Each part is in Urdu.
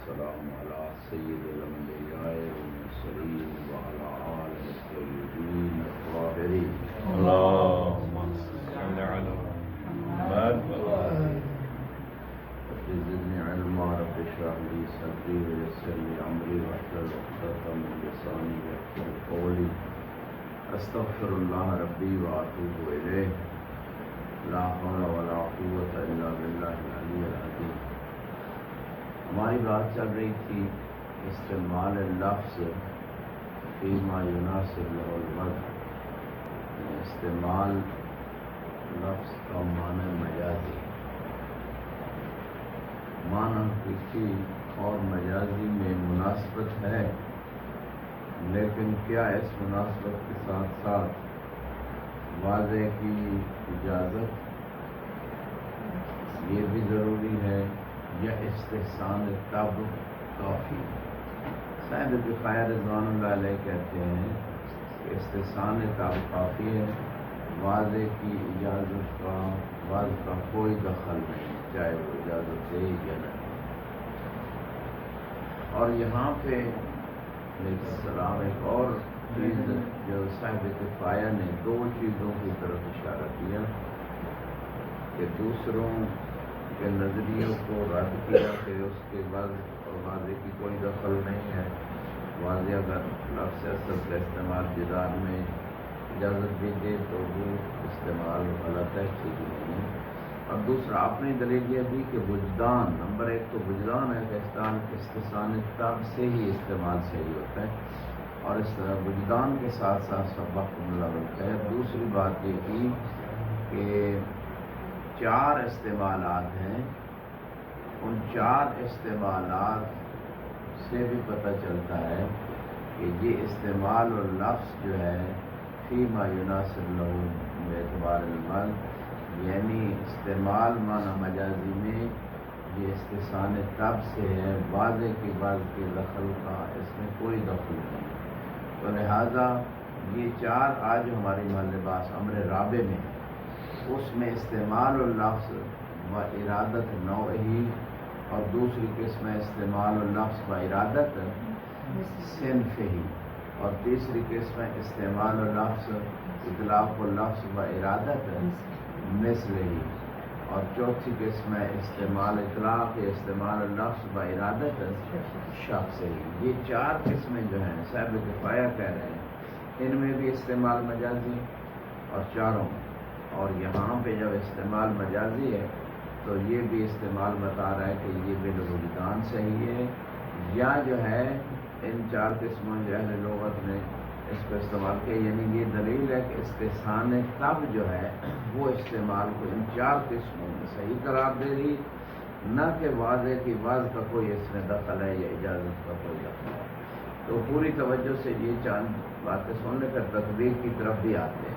والسلام على سيد الأنبياء والمرسلين وعلى آله الطيبين الطاهرين. اللهم صل على محمد رب زدني علما رب اشرح لي صدري ويسر لي أمري واحلل عقدة من لساني يفقهوا قولي. أستغفر الله ربي وأتوب إليه. لا حول ولا قوة إلا بالله العلي العظيم. ہماری بات چل رہی تھی استعمال لفظ فیما یناسب له الوضع، استعمال لفظ کا معنی مجازی، معنی حقیقی اور مجازی میں مناسبت ہے، لیکن کیا اس مناسبت کے ساتھ ساتھ واضح کی اجازت یہ بھی ضروری ہے یا استحسان تب کافی؟ صاحب کفایہ رضوان اللہ علیہ کہتے ہیں کہ استحسان تب کافی ہے، واضح کی اجازت کا واضح کا کوئی دخل نہیں، چاہے وہ اجازت دے یا نہیں۔ اور یہاں پہ علیہ السلام ایک اور چیز جو صاحب کفایہ نے دو چیزوں کی طرف اشارہ کیا کہ دوسروں کے نظریوں کو رد کیا کہ اس کے وضع اور واضح کی کوئی دخل نہیں ہے، واضح اگر لفظ اصل کا استعمال جدار میں اجازت دی دے تو وہ استعمال غلط ہے، ٹھیک نہیں ہے۔ اور دوسرا اپنی دلیل یہ دی کہ وجدان، نمبر ایک تو وجدان ہے کہ استحسان تب سے ہی استعمال صحیح ہوتا ہے، اور اس وجدان کے ساتھ ساتھ سب وقت ملوث ہے۔ دوسری بات یہ کی کہ چار استعمالات ہیں، ان چار استعمالات سے بھی پتہ چلتا ہے کہ یہ استعمال اور لفظ جو ہے فیما یناسب له باعتبار المعنی، یعنی استعمال معنی مجازی میں یہ استحسان تب سے ہے، واضح کی واضح کے دخل کا اس میں کوئی دخل نہیں، تو لہذا یہ چار آج ہماری لباس امر رابع میں ہے، اس میں استعمال اللفظ و ارادت نوعی، اور دوسری قسم ہے استعمال اللفظ و ارادت صنف ہی، اور تیسری قسم ہے استعمال اللفظ اطلاق اللفظ و ارادت مثل ہی، اور چوتھی قسم ہے استعمال اطلاق استعمال اللفظ و ارادت شخص ہی۔ یہ چار قسمیں جو ہیں صاحب کفایہ کہہ رہے ہیں ان میں بھی استعمال مجازی اور چاروں میں، اور یہاں پہ جب استعمال مجازی ہے تو یہ بھی استعمال بتا رہا ہے کہ یہ بالوجدان صحیح ہے، یا جو ہے ان چار قسموں جو اہل لغت نے اس کو استعمال کیا، یعنی یہ دلیل ہے کہ استحسان تب جو ہے وہ استعمال کو ان چار قسموں میں صحیح قرار دے رہی، نہ کہ واضح کی واضح کا کوئی اس میں دخل ہے یا اجازت کا کوئی دخل ہے۔ تو پوری توجہ سے یہ چاند باتیں سن لے کر تطبیق کی طرف بھی آتے ہیں۔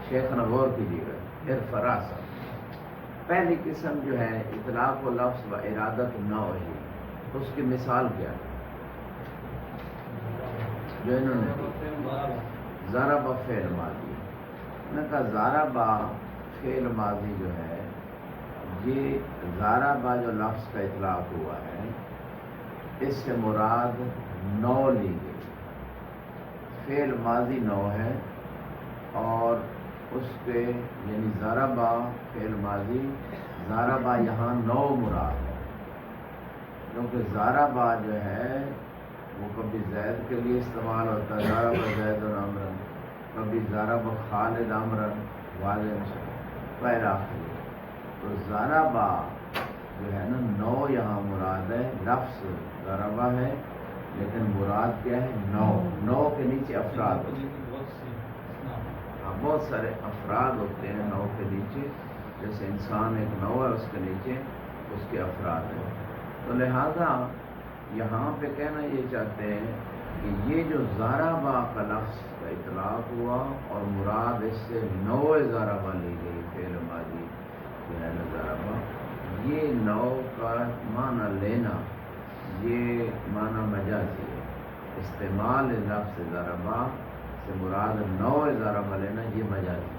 شیخ غور کیجیے گا۔ فراست پہلی قسم جو ہے اطلاق و لفظ و ارادت نوعی، اس کی مثال کیا ہے جو انہوں نے دی؟ ضرب فعل ماضی، میں کہا ضرب فعل ماضی جو ہے یہ ضرب جو لفظ کا اطلاق ہوا ہے اس سے مراد نو لی گئی، فعل ماضی نو ہے، اور اس کے یعنی ضربہ فعل ماضی، ضربہ یہاں نو مراد ہے، کیونکہ ضربہ جو ہے وہ کبھی زید کے لیے استعمال ہوتا ہے، ضرب زید عمرن، کبھی ضرب خالد عمرن والد پیرا، تو ضربہ جو ہے نا نو یہاں مراد ہے، لفظ ضربہ ہے لیکن مراد کیا ہے؟ نو، نو کے نیچے افراد ہوتے ہیں، بہت سارے افراد ہوتے ہیں نو کے نیچے، جیسے انسان ایک نو ہے اس کے نیچے اس کے افراد ہیں، تو لہذا یہاں پہ کہنا یہ چاہتے ہیں کہ یہ جو ضربہ کا لفظ کا اطلاق ہوا اور مراد اس سے نو ضربہ لی گئی فعل ماضی جو ہے نا ضربہ، یہ نو کا معنی لینا یہ معنی مجازی ہے، استعمال لفظ ضربہ سے مراد نو ضربہ لینا یہ مجازی ہے۔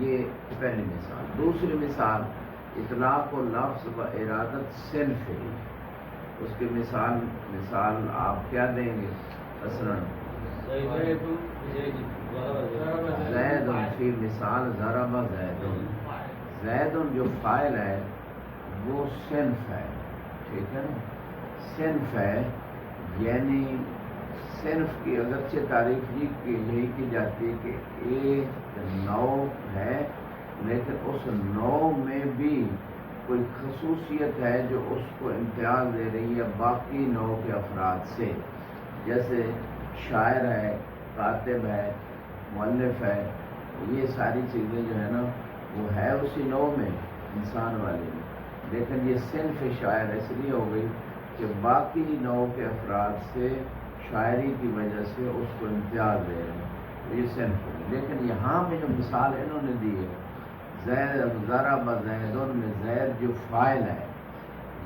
یہ پہلی مثال۔ دوسری مثال اطلاق و لفظ و ارادت صنف ہے. اس کی مثال آپ کیا دیں گے؟ مثلا زید فی مثال ضرب زید. زید جو فاعل ہے وہ صنف ہے. ٹھیک ہے نا؟ صنف ہے، یعنی صنف کی اگرچہ تعریف یہی کی جاتی ہے کہ ایک نوع ہے، لیکن اس نوع میں بھی کوئی خصوصیت ہے جو اس کو امتیاز دے رہی ہے باقی نوع کے افراد سے. جیسے شاعر ہے، کاتب ہے، مؤلف ہے، یہ ساری چیزیں جو ہے نا وہ ہے اسی نوع میں، انسان والی میں، لیکن یہ صنف شاعر اس لیے ہو گئی کہ باقی نوع کے افراد سے شاعری کی وجہ سے اس کو امتیاز دے رہے ہیں، یہ صنف ہوگی. لیکن یہاں پہ جو مثال انہوں نے دی ہے زید ضرب زیدن میں زید جو فاعل ہے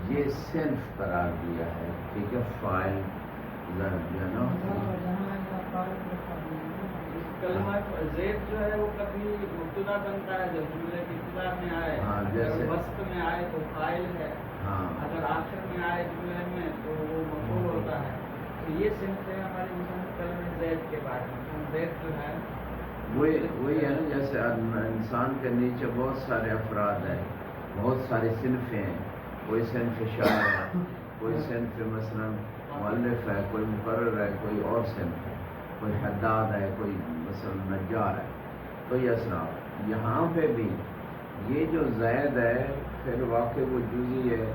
یہ صنف قرار دیا ہے. ٹھیک ہے، فاعل ضرب جو ہے نا کلمہ زید جو ہے وہ کبھی مبتدا بنتا ہے جب جملے کی ابتدا میں آئے، جیسے وسط میں آئے تو فاعل ہے، اگر آخر میں آئے جملے میں تو وہ مفعول ہوتا ہے. تو یہ صنف ہے ہماری کلمہ زید کے بارے میں. زید جو ہے وہی ہے نا، جیسے انسان کے نیچے بہت سارے افراد ہیں، بہت ساری صنفیں ہیں. کوئی صنف شاعر ہے، کوئی صنف مثلا مؤلف ہے، کوئی مقرر ہے، کوئی اور صنف ہے، کوئی حداد ہے، کوئی مثلا نجار ہے. تو یہ اصناف یہاں پہ بھی یہ جو زید ہے فعل واقع وہ جزئی ہے،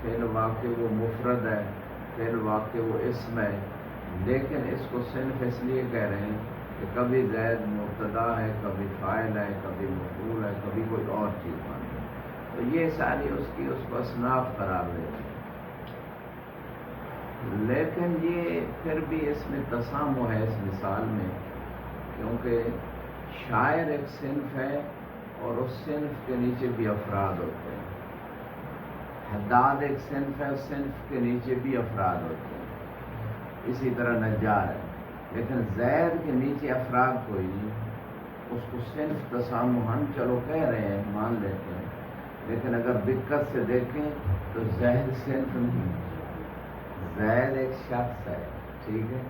فعل واقع وہ مفرد ہے، فعل واقع وہ اسم ہے، لیکن اس کو صنف اس لیے کہہ رہے ہیں کہ کبھی زید مبتدا ہے، کبھی فاعل ہے، کبھی مفعول ہے، کبھی کوئی اور چیز بن ہے. تو یہ ساری اس کو اصناف قرار دیتے ہیں. لیکن یہ پھر بھی اس میں تسامح ہے اس مثال میں، کیونکہ شاعر ایک صنف ہے اور اس صنف کے نیچے بھی افراد ہوتے ہیں. حداد ایک صنف ہے، اس صنف کے نیچے بھی افراد ہوتے ہیں. اسی طرح نجار ہے. لیکن زید کے نیچے افراد کوئی نہیں، اس کو صنف تسامحاً چلو کہہ رہے ہیں، مان لیتے ہیں، لیکن اگر دقت سے دیکھیں تو زید صنف نہیں، زید ایک شخص ہے. ٹھیک ہے،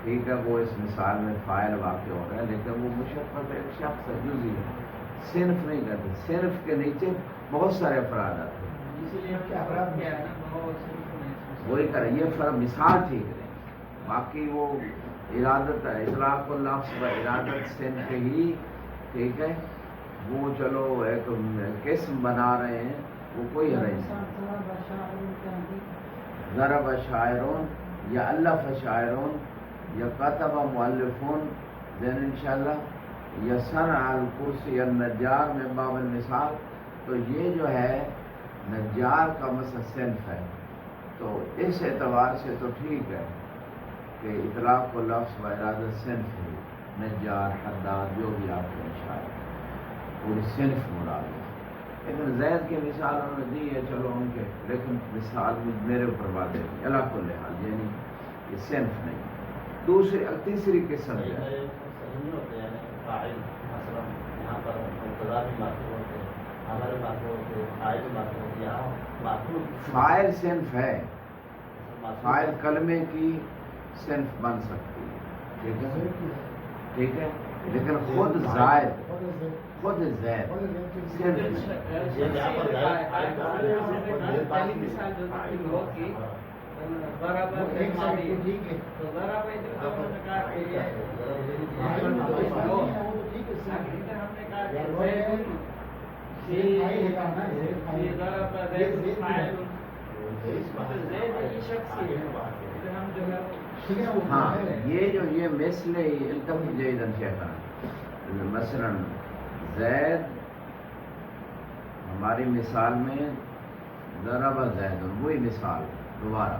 ٹھیک ہے، وہ اس مثال میں فاعل واقع ہو رہا ہے، لیکن وہ مشخص ایک شخص ہے، جزئی ہے. صنف نہیں کہتے، صنف کے نیچے بہت سارے افراد آتے ہیں. اسی لیے افراد کیا ہے نا وہی کریں، یہ فرق مثال ٹھیک ہے، باقی وہ ارادت ہے، اطلاق و لفظ و ارادت صنف ہی. ٹھیک ہے، وہ چلو ایک قسم بنا رہے ہیں، وہ کوئی ہے نہیں. ضرب شاعرون یا الف شاعرون یا کتب مؤلفون زین انشاءاللہ یا صنع الکرسی النجار میں باب المثال. تو یہ جو ہے نجار کا مثلا صنف ہے، تو اس اعتبار سے تو ٹھیک ہے کہ اطلاق و لفظ و ارادت صنف ہے. نجار، حداد، جو بھی آپ کے شاعر پوری صنف مراد ہے. لیکن زید کی مثال انہوں نے دی ہے، چلو ان کے، لیکن مثال میرے اوپر واضح ہے اللہ کل حال، یعنی یہ صنف نہیں. تیسری قسم ہے فاعل صنف ہے. فاعل کلمے کی صنف بن سکتی ہے. ٹھیک ہے، ٹھیک ہے، لیکن خود زائد، خود زید صنف پہلی مثال جو تھی لوہ کی برابر ماضی، تو برابر ہم نے کہا کہ یہ ہم نے کہا کہ زید برابر زید فاعل، زید یہ شخص ہی ہے. ہم جو ہے ہاں، یہ مثل التفت جیداً شیخنا، مثلا زید ہماری مثال میں ضرب زید، وہی مثال دوبارہ،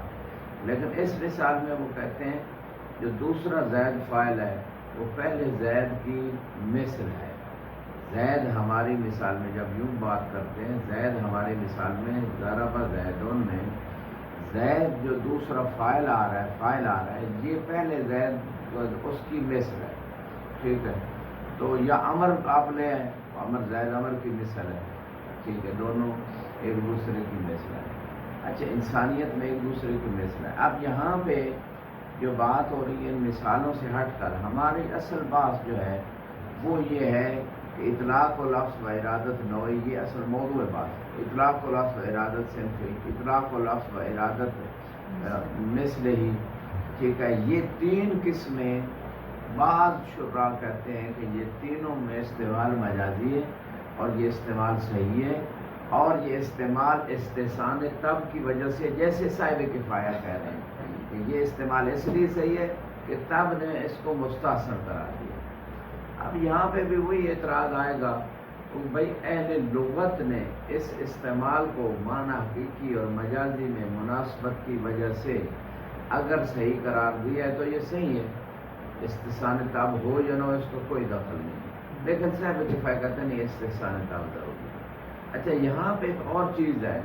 لیکن اس مثال میں وہ کہتے ہیں جو دوسرا زید فاعل ہے وہ پہلے زید کی مثل ہے. زید ہماری مثال میں جب یوں بات کرتے ہیں، زید ہماری مثال میں ضرب زیدون میں زید جو دوسرا فاعل آ رہا ہے یہ پہلے زید اس کی مثل ہے. ٹھیک ہے، تو یا امر آپ لے آئیں، امر زید امر کی مثل ہے. ٹھیک ہے، دونوں ایک دوسرے کی مثل ہے. اچھا انسانیت میں ایک دوسرے کی مثل ہے. اب یہاں پہ جو بات ہو رہی ہے مثالوں سے ہٹ کر ہماری اصل بات جو ہے وہ یہ ہے کہ اطلاق و لفظ و ارادت نوعی، یہ اصل موضوع بات. اطلاق و لفظ و ارادت صنفی، اطلاق و لفظ و ارادت مثل ہی، ٹھیک ہے. یہ تین قسمیں بعض شراح کہتے ہیں کہ یہ تینوں میں استعمال مجازی ہے اور یہ استعمال صحیح ہے، اور یہ استعمال استحسان تب کی وجہ سے، جیسے صاحب کفایہ کہہ رہے ہیں کہ یہ استعمال اس لیے صحیح ہے کہ تب نے اس کو مستحسن قرار دیا. اب یہاں پہ بھی وہی اعتراض آئے گا کہ بھائی اہل لغت نے اس استعمال کو معنی حقیقی اور مجازی میں مناسبت کی وجہ سے اگر صحیح قرار دیا ہے تو یہ صحیح ہے، استحسان تاب ہو یا نہ ہو اس کو کوئی دخل نہیں. لیکن صاحب کفایہ کہتے ہیں نہیں، استحسان تاب ضروری ہے. اچھا یہاں پہ ایک اور چیز ہے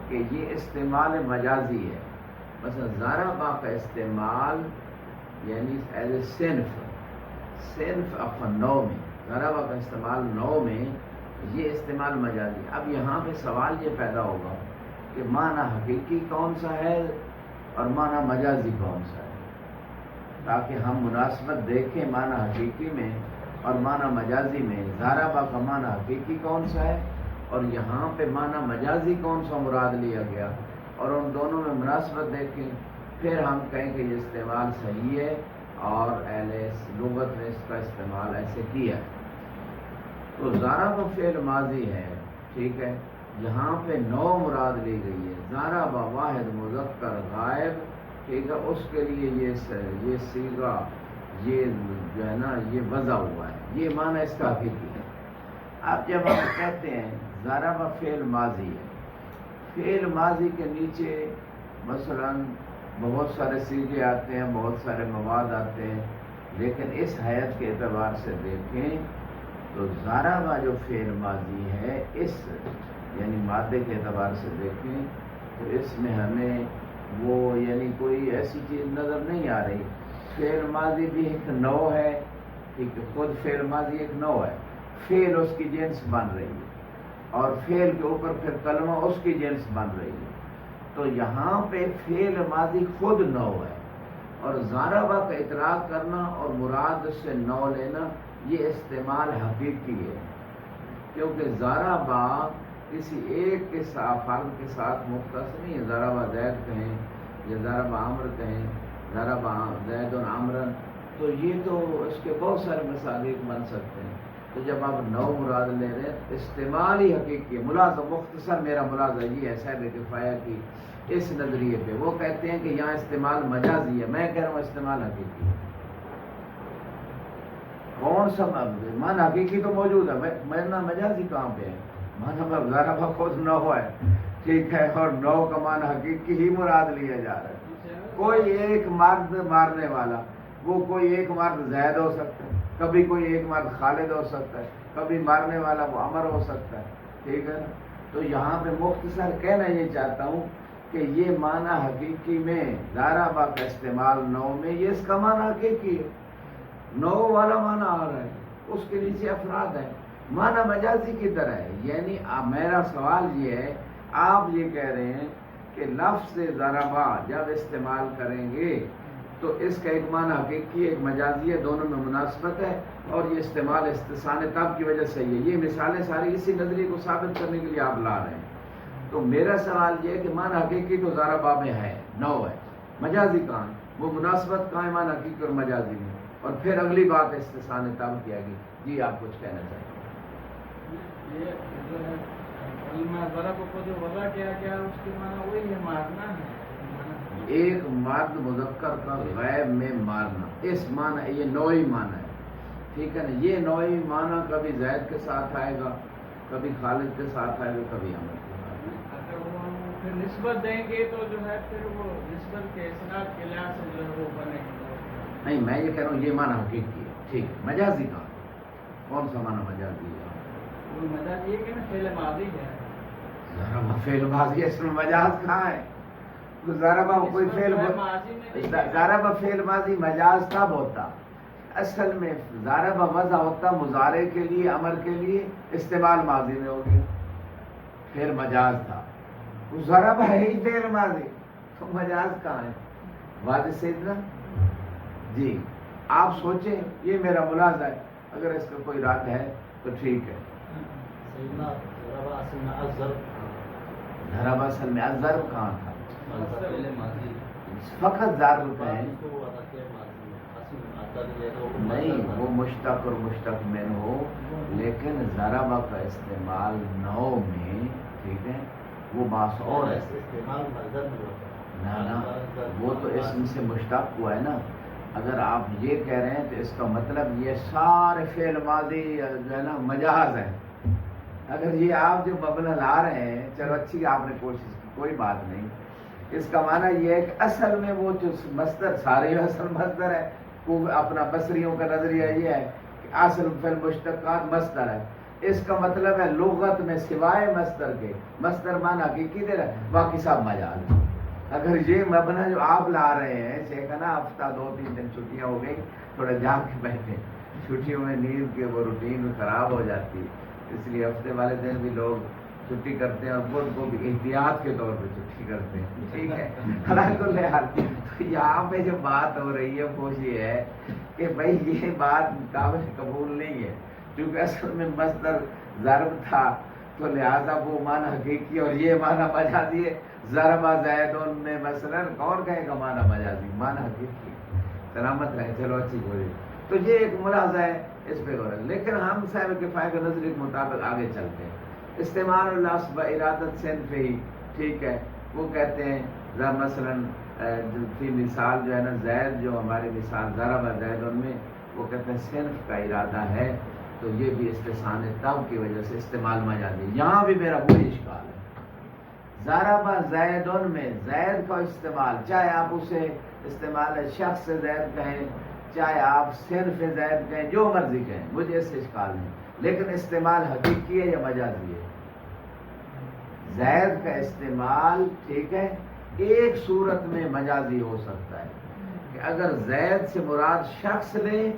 کہ یہ استعمال مجازی ہے. مثلا ضربہ کا استعمال یعنی ایز اے صنف نو میں، ضربہ کا استعمال نو میں یہ استعمال مجازی. اب یہاں پہ سوال یہ پیدا ہوگا کہ معنی حقیقی کون سا ہے اور معنی مجازی کون سا ہے، تاکہ ہم مناسبت دیکھیں معنی حقیقی میں اور معنی مجازی میں. ضربہ کا معنی حقیقی کون سا ہے اور یہاں پہ معنی مجازی کون سا مراد لیا گیا، اور ان دونوں میں مناسبت دیکھیں، پھر ہم کہیں کہ یہ استعمال صحیح ہے اور اہل لغت نے اس کا استعمال ایسے کیا. تو ضرب فعل ماضی ہے، ٹھیک ہے. یہاں پہ نو مراد لی گئی ہے. ضرب واحد مذکر غائب، ٹھیک ہے، اس کے لیے یہ صیغہ یہ جو ہے نا یہ وضع ہوا ہے، یہ معنی اس کا حقیقی ہے. اب جب ہم کہتے ہیں ضرب فعل ماضی ہے، فعل ماضی کے نیچے مثلا بہت سارے صیغے آتے ہیں، بہت سارے مواد آتے ہیں، لیکن اس حیت کے اعتبار سے دیکھیں تو ضرب جو فعل ماضی ہے اس یعنی مادے کے اعتبار سے دیکھیں تو اس میں ہمیں وہ یعنی کوئی ایسی چیز نظر نہیں آ رہی. فعل ماضی بھی ایک نو ہے، ٹھیک ہے، خود فعل ماضی ایک نو ہے، فعل اس کی جنس بن رہی ہے اور فعل کے اوپر پھر کلمہ اس کی جنس بن رہی ہے. تو یہاں پہ فعل ماضی خود نو ہے اور ضربہ کا اطلاق کرنا اور مراد سے نو لینا یہ استعمال حقیقی ہے، کیونکہ ضربہ کسی ایک کے ساتھ فرد کے ساتھ مختص نہیں ہے. ضربہ زید کہیں یا ضربہ عمر کہیں، ضربہ زید عمرن، تو یہ تو اس کے بہت سارے مصادیق بن سکتے ہیں. تو جب آپ نو مراد لے رہے ہیں استعمال ہی حقیقی ہے. ملاحظہ مختصر میرا ملاحظہ یہ ہے صاحب کفایہ کی اس نظریے پہ، وہ کہتے ہیں کہ یہاں استعمال مجازی ہے، میں کہہ رہا ہوں استعمال حقیقی ہے. کون سا معنی حقیقی تو موجود ہے، معنی مجازی کہاں پہ ہے؟ معنی ضربہ خود نو ہے، ٹھیک ہے، اور نو کا معنی حقیقی ہی مراد لیا جا رہا ہے. کوئی ایک مرد مارنے والا، وہ کوئی ایک مرد زید ہو سکتا ہے، کبھی کوئی ایک مرد خالد ہو سکتا ہے، کبھی مارنے والا وہ عمر ہو سکتا ہے، ٹھیک ہے نا. تو یہاں پہ مختصر کہنا یہ چاہتا ہوں کہ یہ معنی حقیقی میں ضربہ کا استعمال نو میں یہ اس کا معنی حقیقی ہے، نو والا معنی آ رہا ہے، اس کے نیچے افراد ہے. معنی مجازی کی طرح ہے. یعنی میرا سوال یہ ہے، آپ یہ کہہ رہے ہیں کہ لفظ ضربہ جب استعمال کریں گے تو اس کا ایک معنی حقیقی ایک مجازی ہے، دونوں میں مناسبت ہے اور یہ استعمال استحسان تاب کی وجہ سے ہے. یہ مثالیں ساری اسی نظریے کو ثابت کرنے کے لیے آپ لا رہے ہیں. تو میرا سوال یہ ہے کہ معنی حقیقی تو ضربہ میں ہے، نو ہے، مجازی کہاں ہے؟ وہ مناسبت کہاں ہے معنی حقیقی اور مجازی میں؟ اور پھر اگلی بات استحسان تاب کی آگی. جی آپ کچھ کہنا چاہیں گے؟ یہ جو ہے ضرب کو جو وضع کیا گیا اس کے معنی وہی ہے، مارنا ہے. ایک مرد مذکر کا غیب میں مارنا، اس معنی یہ نوعی معنی ہے، ٹھیک ہے نا. یہ نوعی معنی کبھی زید کے ساتھ آئے گا، کبھی خالد کے ساتھ آئے گا، کبھی عمر کے ساتھ. اگر وہ پھر نسبت دیں گے تو جو ہے پھر وہ نسبت کے اسناد کے لحاظ سے جو ہے وہ بنے گا. نہیں، میں یہ کہہ رہا ہوں یہ معنی حقیقی ہے، ٹھیک ہے. مجازی کہاں؟ کون سا معنی مجازی ہے؟ وہ مجاز یہ کہ نا فعل ماضی ہے. ضربہ فعل ماضی ہے، اس میں مجاز کہاں ہے؟ ضربہ کوئی فعل ضربہ فعل ماضی مجاز تب ہوتا، اصل میں ضربہ وضع ہوتا مضارع کے لیے، امر کے لیے، استعمال ماضی میں ہو گیا. پھر مجاز تھا. ضرب ہے ہی فعل ماضی، تو مجاز کہاں ہے؟ واضح سے اتنا جی. آپ سوچیں، یہ میرا ملاحظہ ہے، اگر اس کا کوئی رد ہے تو ٹھیک ہے. ضرب اصل میں الضرب کہاں تھا؟ فقط ضرب کا ہے نہیں، وہ مشتق اور مشتق من ہو، لیکن ضرب کا استعمال نو میں، ٹھیک ہے، وہ بات اور ہے. نا وہ تو اسم سے مشتق ہوا ہے نا. اگر آپ یہ کہہ رہے ہیں تو اس کا مطلب یہ سارے فعل ماضی جو ہے نا مجاز ہے. اگر یہ آپ جو مبنی لا رہے ہیں، چلو اچھی آپ نے کوشش کی، کوئی بات نہیں. اس کا معنی یہ ہے کہ اصل میں وہ جو مصدر، سارے اصل مصدر ہے. وہ اپنا بصریوں کا نظریہ یہ ہے کہ اصل فعل مشتقات مصدر ہے. اس کا مطلب ہے لغت میں سوائے مصدر کے، مصدر معنی حقیقی دے رہا ہے، باقی سب مجاز. اگر یہ مبنا جو آپ لا رہے ہیں، شیخ نا ہفتہ 2-3 دن چھٹیاں ہو گئی، تھوڑا جاگ کے بیٹھے، چھٹیوں میں نیند کے وہ روٹین خراب ہو جاتی، اس لیے ہفتے والے دن بھی لوگ چھٹی کرتے ہیں اور خود کو بھی احتیاط کے طور پہ چھٹی کرتے ہیں. ٹھیک ہے، حال تو یہاں پہ جو بات ہو رہی ہے وہ یہ ہے کہ بھائی یہ بات قابل قبول نہیں ہے، کیونکہ اصل میں مصدر ضرب تھا، تو لہذا وہ معنی حقیقی اور یہ معنی مجازی ہے. ضرب زیدن میں مثلا کون کہے گا معنی مجازی، معنی حقیقی. سلامت رہے، چلو اچھی بولی. تو یہ ایک ملاحظہ ہے، اس پہ غور ہے. لیکن ہم صاحب کفایہ کے نظریے کے مطابق آگے چلتے ہیں. استعمال اللفظ ارادت صنف ہی، ٹھیک ہے. وہ کہتے ہیں مثلا فی مثال جو ہے نا زید، جو ہماری مثال ضرب زیدن میں، وہ کہتے ہیں صنف کا ارادہ ہے، تو یہ بھی استثناء تب کی وجہ سے استعمال مجازی. یہاں بھی میرا وہی اشکال ہے. ضرب زیدن میں زید کا استعمال، چاہے آپ اسے استعمال شخص زید کہیں، چاہے آپ صنف زید کہیں، جو مرضی کہیں، مجھے اس سے اشکال نہیں. لیکن استعمال حقیقی ہے یا مجازی ہے؟ زید کا استعمال، ٹھیک ہے، ایک صورت میں مجازی ہو سکتا ہے کہ اگر زید سے مراد شخص لیں،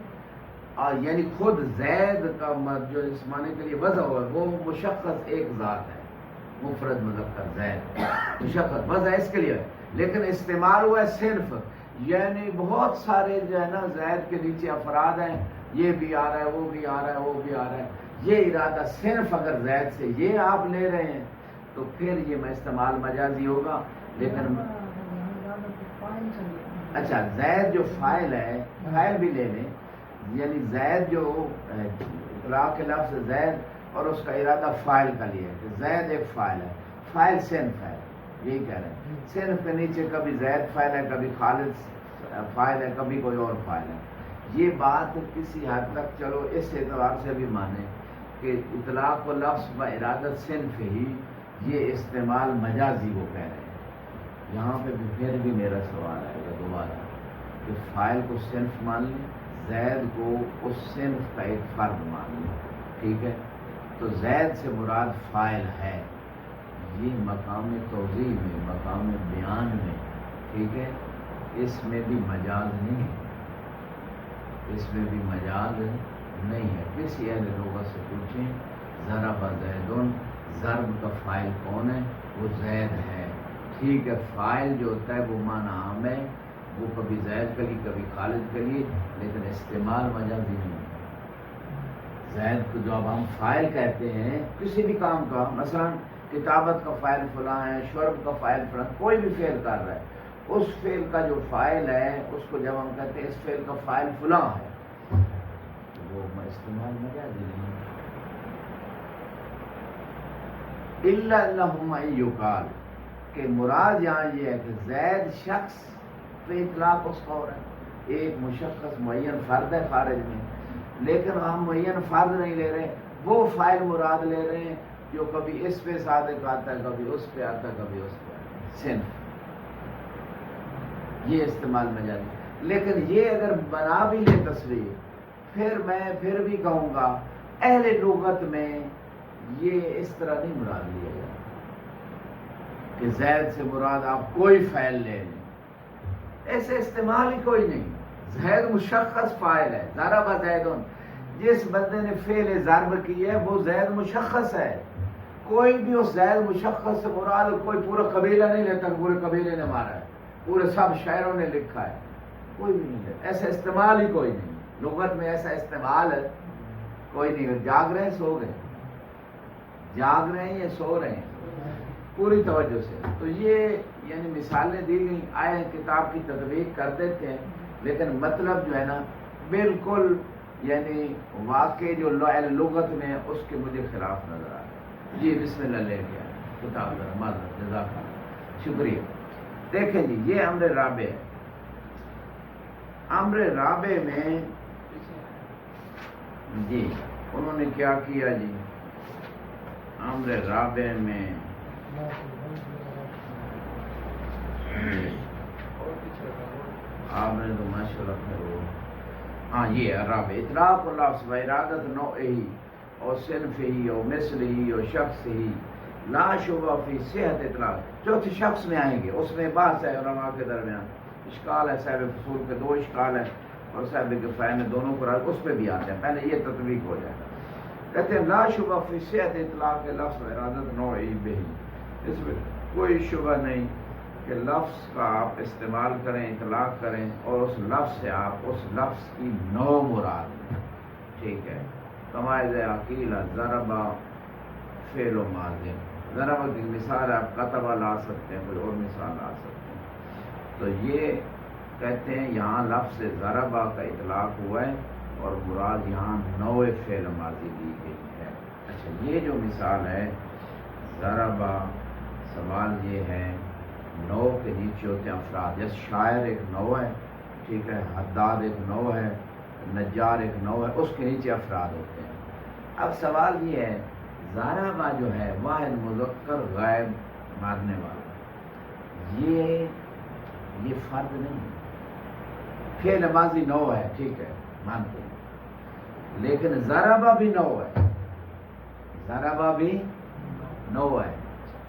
اور یعنی خود زید کا جو اس معنی کے لیے وضع ہو، وہ مشخص ایک ذات ہے، مفرد مذکر زید مشخص وضع اس کے لیے ہے. لیکن استعمال ہوا ہے صنف، یعنی بہت سارے جو ہے نا زید کے نیچے افراد ہیں، یہ بھی آ رہا ہے، وہ بھی آ رہا ہے، وہ بھی آ رہا ہے. یہ ارادہ صنف اگر زید سے یہ آپ لے رہے ہیں تو پھر یہ میں استعمال مجازی ہوگا. لیکن اچھا، زید جو فاعل ہے، فاعل بھی لے لیں، یعنی زید جو اطلاق کے لفظ زید اور اس کا ارادہ فاعل کا لیا ہے کہ زید ایک فاعل ہے، فاعل صنف ہے، یہی کہہ رہے ہیں. صنف کے نیچے کبھی زید فاعل ہے، کبھی خالد فاعل ہے، کبھی کوئی اور فاعل ہے. یہ بات کسی حد تک چلو اس اعتبار سے بھی مانیں کہ اطلاق و لفظ و ارادت صنف ہی، یہ استعمال مجازی وہ کہہ رہے ہیں. یہاں پہ بھی پھر بھی میرا سوال آئے گا دوبارہ کہ فاعل کو صنف مان لیں، زید کو اس صنف کا ایک فرد مان لیں، ٹھیک ہے. تو زید سے مراد فاعل ہے، یہ مقام توضیح میں، مقام بیان میں، ٹھیک ہے، اس میں بھی مجاز نہیں ہے، اس میں بھی مجاز نہیں ہے. کسی اہل لغت سے پوچھیں ضرب زیدن، ضرب کا فاعل کون ہے؟ وہ زید ہے، ٹھیک ہے. فاعل جو ہوتا ہے وہ معنی عام ہے، وہ کبھی زید کے لیے کبھی خالد کے لیے، لیکن استعمال مجازی نہیں ہے. زید کو جو اب ہم فاعل کہتے ہیں کسی بھی کام کا، مثلا کتابت کا فاعل فلاں ہے، شرب کا فاعل فلاں، کوئی بھی فعل کر رہا ہے، اس فعل کا جو فاعل ہے اس کو جب ہم کہتے ہیں اس فعل کا فاعل فلاں ہے، وہ استعمال مجازی نہیں ہے. الا اللہم یقال، کہ مراد یہاں یہ ہے کہ زید شخص پہ اطلاق اس کا ہو رہا ہے، ایک مشخص معین فرد ہے خارج میں، لیکن ہم معین فرد نہیں لے رہے، وہ فاعل مراد لے رہے ہیں جو کبھی اس پہ صادق آتا ہے، کبھی اس پہ آتا ہے، کبھی اس پہ آتا ہے، صنف. یہ استعمال مجازی. لیکن یہ اگر بنا بھی لے تصریح، پھر میں پھر بھی کہوں گا اہل لغت میں یہ اس طرح نہیں مراد لیا گیا کہ زید سے مراد آپ کوئی فعل لے لیں، ایسے استعمال ہی کوئی نہیں. زید مشخص فاعل ہے، ضرب زیدن، جس بندے نے فعل ضرب کی ہے وہ زید مشخص ہے، کوئی بھی اس زید مشخص سے مراد کوئی پورا قبیلہ نہیں لیتا کہ پورے قبیلے نے مارا ہے، پورے سب شاعروں نے لکھا ہے، کوئی بھی نہیں لیتا، ایسا استعمال ہی کوئی نہیں، لغت میں ایسا استعمال ہے کوئی نہیں، جاگ رہے ہیں سو گئے، جاگ رہے ہیں یا سو رہے ہیں پوری توجہ سے۔ تو یہ یعنی مثالیں دی گئیں، آئے کتاب کی تطبیق کر دیتے ہیں، لیکن مطلب جو ہے نا بالکل یعنی واقع جو لغت میں اس کے مجھے خلاف نظر آ رہا ہے۔ جی بسم اللہ لے گیا کتاب ذرا معذرت، جزاک اللہ، شکریہ۔ دیکھیں جی یہ امر رابع ہے، امر رابع میں جی انہوں نے کیا کیا جی، امر رابع میں آپ نے تو ماشاء اللہ ہاں یہ رابع اطلاق اللفظ و ارادت نوعی اور صنف ہی اور مثل ہی اور شخص ہی لا شبہ فی صحت اطلاق۔ چوتھے شخص میں آئیں گے، اس میں بحث ہے علماء کے درمیان، اشکال ہے، صاحب فصول کے دو اشکال ہیں اور صاحب کفایہ میں دونوں کو اس پہ بھی آتے ہیں، پہلے یہ تطبیق ہو جائے گا۔ کہتے ہیں لا شبہ فی صحت اطلاق لفظ و ارادت نوعی بہی، اس میں کوئی شبہ نہیں کہ لفظ کا آپ استعمال کریں، اطلاق کریں اور اس لفظ سے آپ اس لفظ کی نوع مراد لیں، ٹھیک ہے۔ کمائز عقیلہ ضربہ فعل و ماضی، ضربہ کی مثال آپ کتبہ لا سکتے ہیں، کوئی اور مثال لا سکتے ہیں۔ تو یہ کہتے ہیں یہاں لفظ ضربہ کا اطلاق ہوا ہے اور مراد یہاں نوع فعل ماضی دی گئی ہے۔ اچھا یہ جو مثال ہے ضربہ، سوال یہ ہے نوع کے نیچے ہوتے ہیں افراد، جیسے شاعر ایک نوع ہے، ٹھیک ہے، حداد ایک نوع ہے، نجار ایک نوع ہے، اس کے نیچے افراد ہوتے ہیں۔ اب سوال یہ ہے ضربہ جو ہے واحد مذکر غائب مارنے والا، یہ فرد نہیں ہے، فعل ماضی نوع ہے، ٹھیک ہے مانتے ہیں، لیکن ضربہ بھی نوع ہے، ضربہ بھی نوع ہے،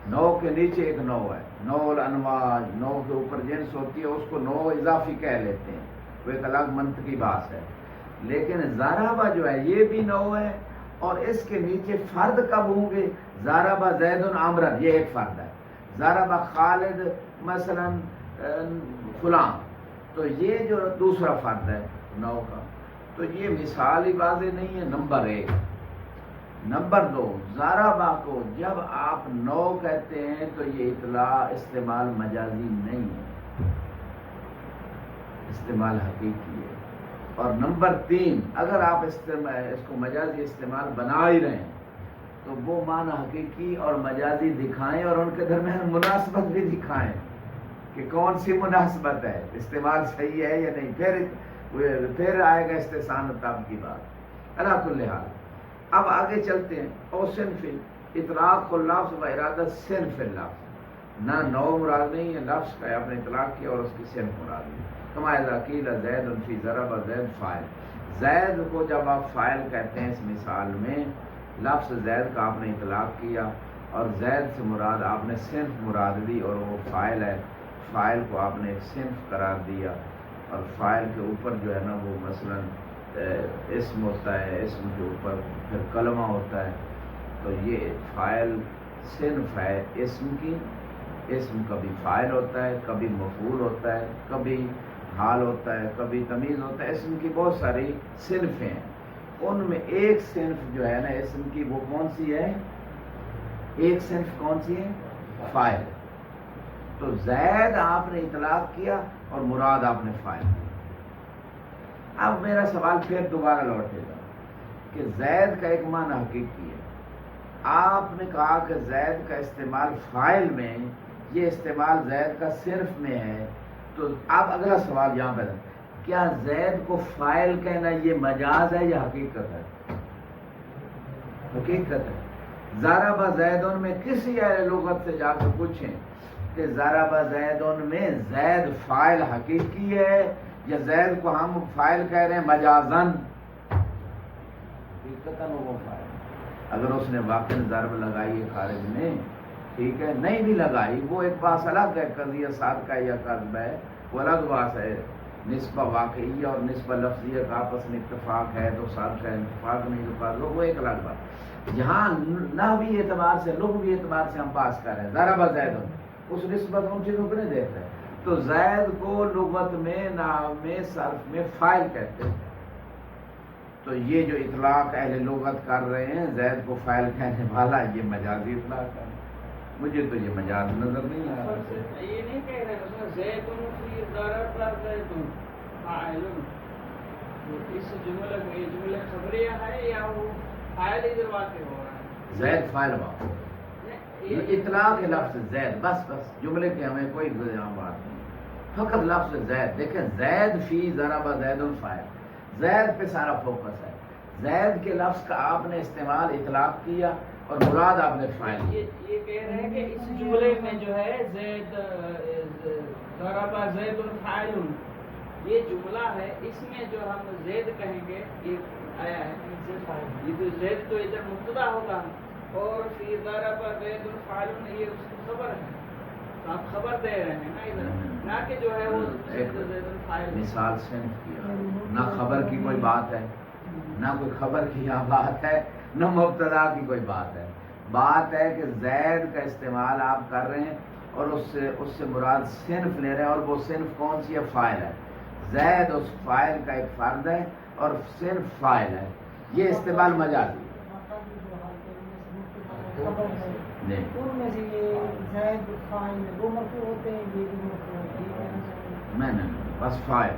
نوع کے نیچے ایک نوع ہے، نوع الانواع، نوع کے اوپر جنس ہوتی ہے، اس کو نوع اضافی کہہ لیتے ہیں، وہ ایک الگ منطقی بات ہے۔ لیکن ضربہ جو ہے یہ بھی نوع ہے اور اس کے نیچے فرد کب ہوں گے، ضربہ زید عمرا، یہ ایک فرد ہے، ضربہ خالد مثلا فلاں، تو یہ جو دوسرا فرد ہے نوع کا، تو یہ مثال ہی واضح نہیں ہے، نمبر ایک۔ نمبر دو، ضربہ کو جب آپ نوع کہتے ہیں تو یہ اطلاع استعمال مجازی نہیں ہے، استعمال حقیقی ہے۔ اور نمبر تین، اگر آپ اس کو مجازی استعمال بنا ہی رہے ہیں تو وہ معنی حقیقی اور مجازی دکھائیں اور ان کے درمیان مناسبت بھی دکھائیں کہ کون سی مناسبت ہے، استعمال صحیح ہے یا نہیں، پھر آئے گا استحسان تاب کی بات۔ علی کل حال اب آگے چلتے ہیں، اور صنف اطلاق اللفظ و ارادت صنف اللفظ، نہ نوع مراد نہیں ہے، لفظ کا آپ نے اطلاق کیا اور اس کی صنف مراد نہیں۔ کما اذا قیل زید فی ضرب زید فاعل، زید کو جب آپ فاعل کہتے ہیں اس مثال میں، لفظ زید کا آپ نے اطلاق کیا اور زید سے مراد آپ نے صنف مراد لی اور وہ فاعل ہے، فاعل کو آپ نے ایک صنف قرار دیا اور فاعل کے اوپر جو ہے نا وہ مثلا اسم ہوتا ہے، اسم کے اوپر پھر کلمہ ہوتا ہے، تو یہ فاعل صنف ہے اسم کی، اسم کبھی فاعل ہوتا ہے، کبھی مفعول ہوتا ہے، کبھی حال ہوتا ہے، کبھی تمیز ہوتا ہے، اسم کی بہت ساری صنفیں ہیں، ان میں ایک صنف جو ہے نا اسم کی وہ کون سی ہے، ایک صنف کون سی ہے، فاعل۔ تو زید آپ نے اطلاق کیا اور مراد آپ نے فاعل کیا۔ اب میرا سوال پھر دوبارہ لوٹے گا کہ زید کا ایک معنی حقیقی ہے، آپ نے کہا کہ زید کا استعمال فاعل میں، یہ استعمال زید کا صرف میں ہے، تو اب اگلا سوال یہاں پہ کیا زید کو فاعل کہنا یہ مجاز ہے یا حقیقت ہے؟ حقیقت ہے۔ ضربہ زیدن میں کسی اہل لغت سے جا کے پوچھیں کہ ضربہ زیدن میں زید فاعل حقیقی ہے یا زید کو ہم فاعل کہہ رہے ہیں مجازن، حقیقتاً وہ فاعل، اگر اس نے واقعی ضرب لگائی ہے خارج میں، ٹھیک ہے، نہیں بھی لگائی وہ ایک بات الگ ہے، قضیہ صادقہ یا کذب ہے وہ الگ بات ہے، نسبہ واقعی اور نسبہ لفظیہ کا آپس میں اتفاق ہے تو صادقہ اتفاق نہیں تو وہ ایک الگ بات۔ یہاں نحوی اعتبار سے لغوی اعتبار سے ہم پاس کر رہے ہیں ضرب زید، اس نسبت ان چیزوں کو نہیں دیکھ رہے. تو زید کو لغت میں نحو میں صرف میں فاعل کہتے ہیں. تو یہ جو اطلاق اہل لغت کر رہے ہیں زید کو فاعل کہنے والا، یہ مجازی اطلاق ہے. مجھے تو یہ مجاز نظر نہیں آ رہا. یہ نہیں کہہ رہے زید فی ضرب زید فاعل، اس جملے میں یہ جملے خبریہ ہے یا وہ فاعل ادھر واقع ہو رہا ہے؟ زید فاعل واقع، اطلاق لفظ زید، بس جملے کے ہمیں کوئی بات نہیں، فقط لفظ زید. دیکھیں زید فی ضرب زید الفاعل، زید پہ سارا فوکس ہے. زید کے لفظ کا آپ نے استعمال اطلاق کیا اور مراد آپ نے فاعل کیا. یہ کہہ رہے ہیں کہ اس جملے میں جو ہے زید ضرب زید الفاعل، یہ جملہ ہے، اس میں جو ہم زید کہیں گے یہ آیا ہے، یہ تو زید تو ادھر مبتدا ہوگا اور فی ضرب زید الفاعل یہ اس کی خبر ہے. تو آپ خبر دے رہے ہیں نا ادھر، نہ کہ جو ہے وہ زید الفاعل. مثال سے کیا، نہ خبر کی کوئی بات ہے، نہ کوئی خبر کی یہاں بات ہے، نہ مبتدا کی کوئی بات ہے. بات ہے کہ زید کا استعمال آپ کر رہے ہیں اور اس سے مراد صنف لے رہے ہیں، اور وہ صنف کون سی ہے؟ فاعل ہے. زید اس فاعل کا ایک فرد ہے اور صنف فاعل ہے. یہ استعمال مجازی نہیں. نہیں بس فاعل،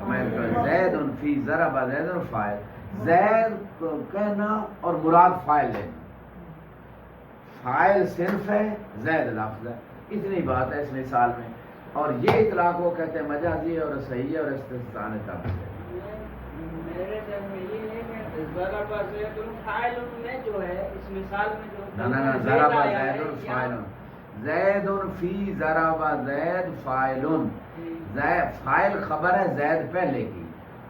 میں زید فی ضرب زید الفاعل، زید کو کہنا اور مراد فاعل لینا. فاعل صنف ہے، زید لفظ ہے، اتنی بات ہے اس مثال میں. اور یہ اطلاق وہ کہتے ہیں مجازی اور صحیح ہے اور استثناء تب ہے. میرے ذہن میں یہ ہے کہ ضرب زید الفاعل میں جو ہے اس مثال میں جو نہ ضرب زید الفاعل، زید فی ضرب زید فاعل، فاعل خبر ہے زید پہلے کی.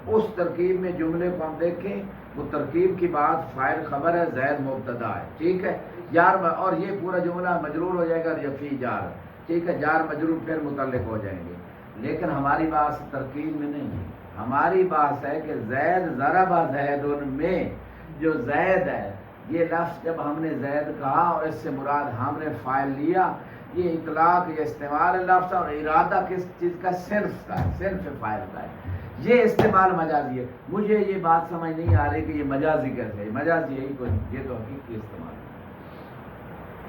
اس ترکیب میں جملے کو ہم دیکھیں، وہ ترکیب کی بات فاعل خبر ہے زید مبتدا ہے، ٹھیک ہے یار، اور یہ پورا جملہ مجرور ہو جائے گا یا فی جار، ٹھیک ہے، جار مجرور پھر متعلق ہو جائیں گے. لیکن ہماری بات ترکیب میں نہیں ہے، ہماری بات ہے کہ زید ضرب زید میں جو زید ہے، یہ لفظ جب ہم نے زید کہا اور اس سے مراد ہم نے فاعل لیا، یہ اطلاق یہ استعمال لفظ اور ارادہ کس چیز کا؟ صرف کا ہے، صرف فاعل کا ہے. یہ استعمال مجازی ہے. مجھے یہ بات سمجھ نہیں آ رہی کہ یہ مجازی کیسے ہے. مجازی یہی کوئی، یہ تو حقیقی استعمال ہے.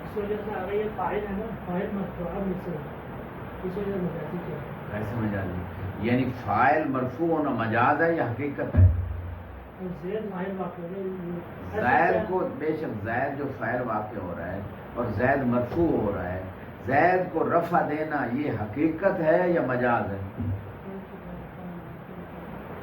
اس وجہ سے آگے یہ فاعل ہے نا، فاعل مرفوع سے اس وجہ سے مجازی کیا ہے؟ کیسے مجازی؟ یعنی فاعل مرفوع ہونا مجاز ہے یا حقیقت ہے؟ زید فاعل واقع ہے، زید کو بے شک زید جو فاعل واقع ہو رہا ہے اور زید مرفوع ہو رہا ہے، زید کو رفع دینا یہ حقیقت ہے یا مجاز ہے؟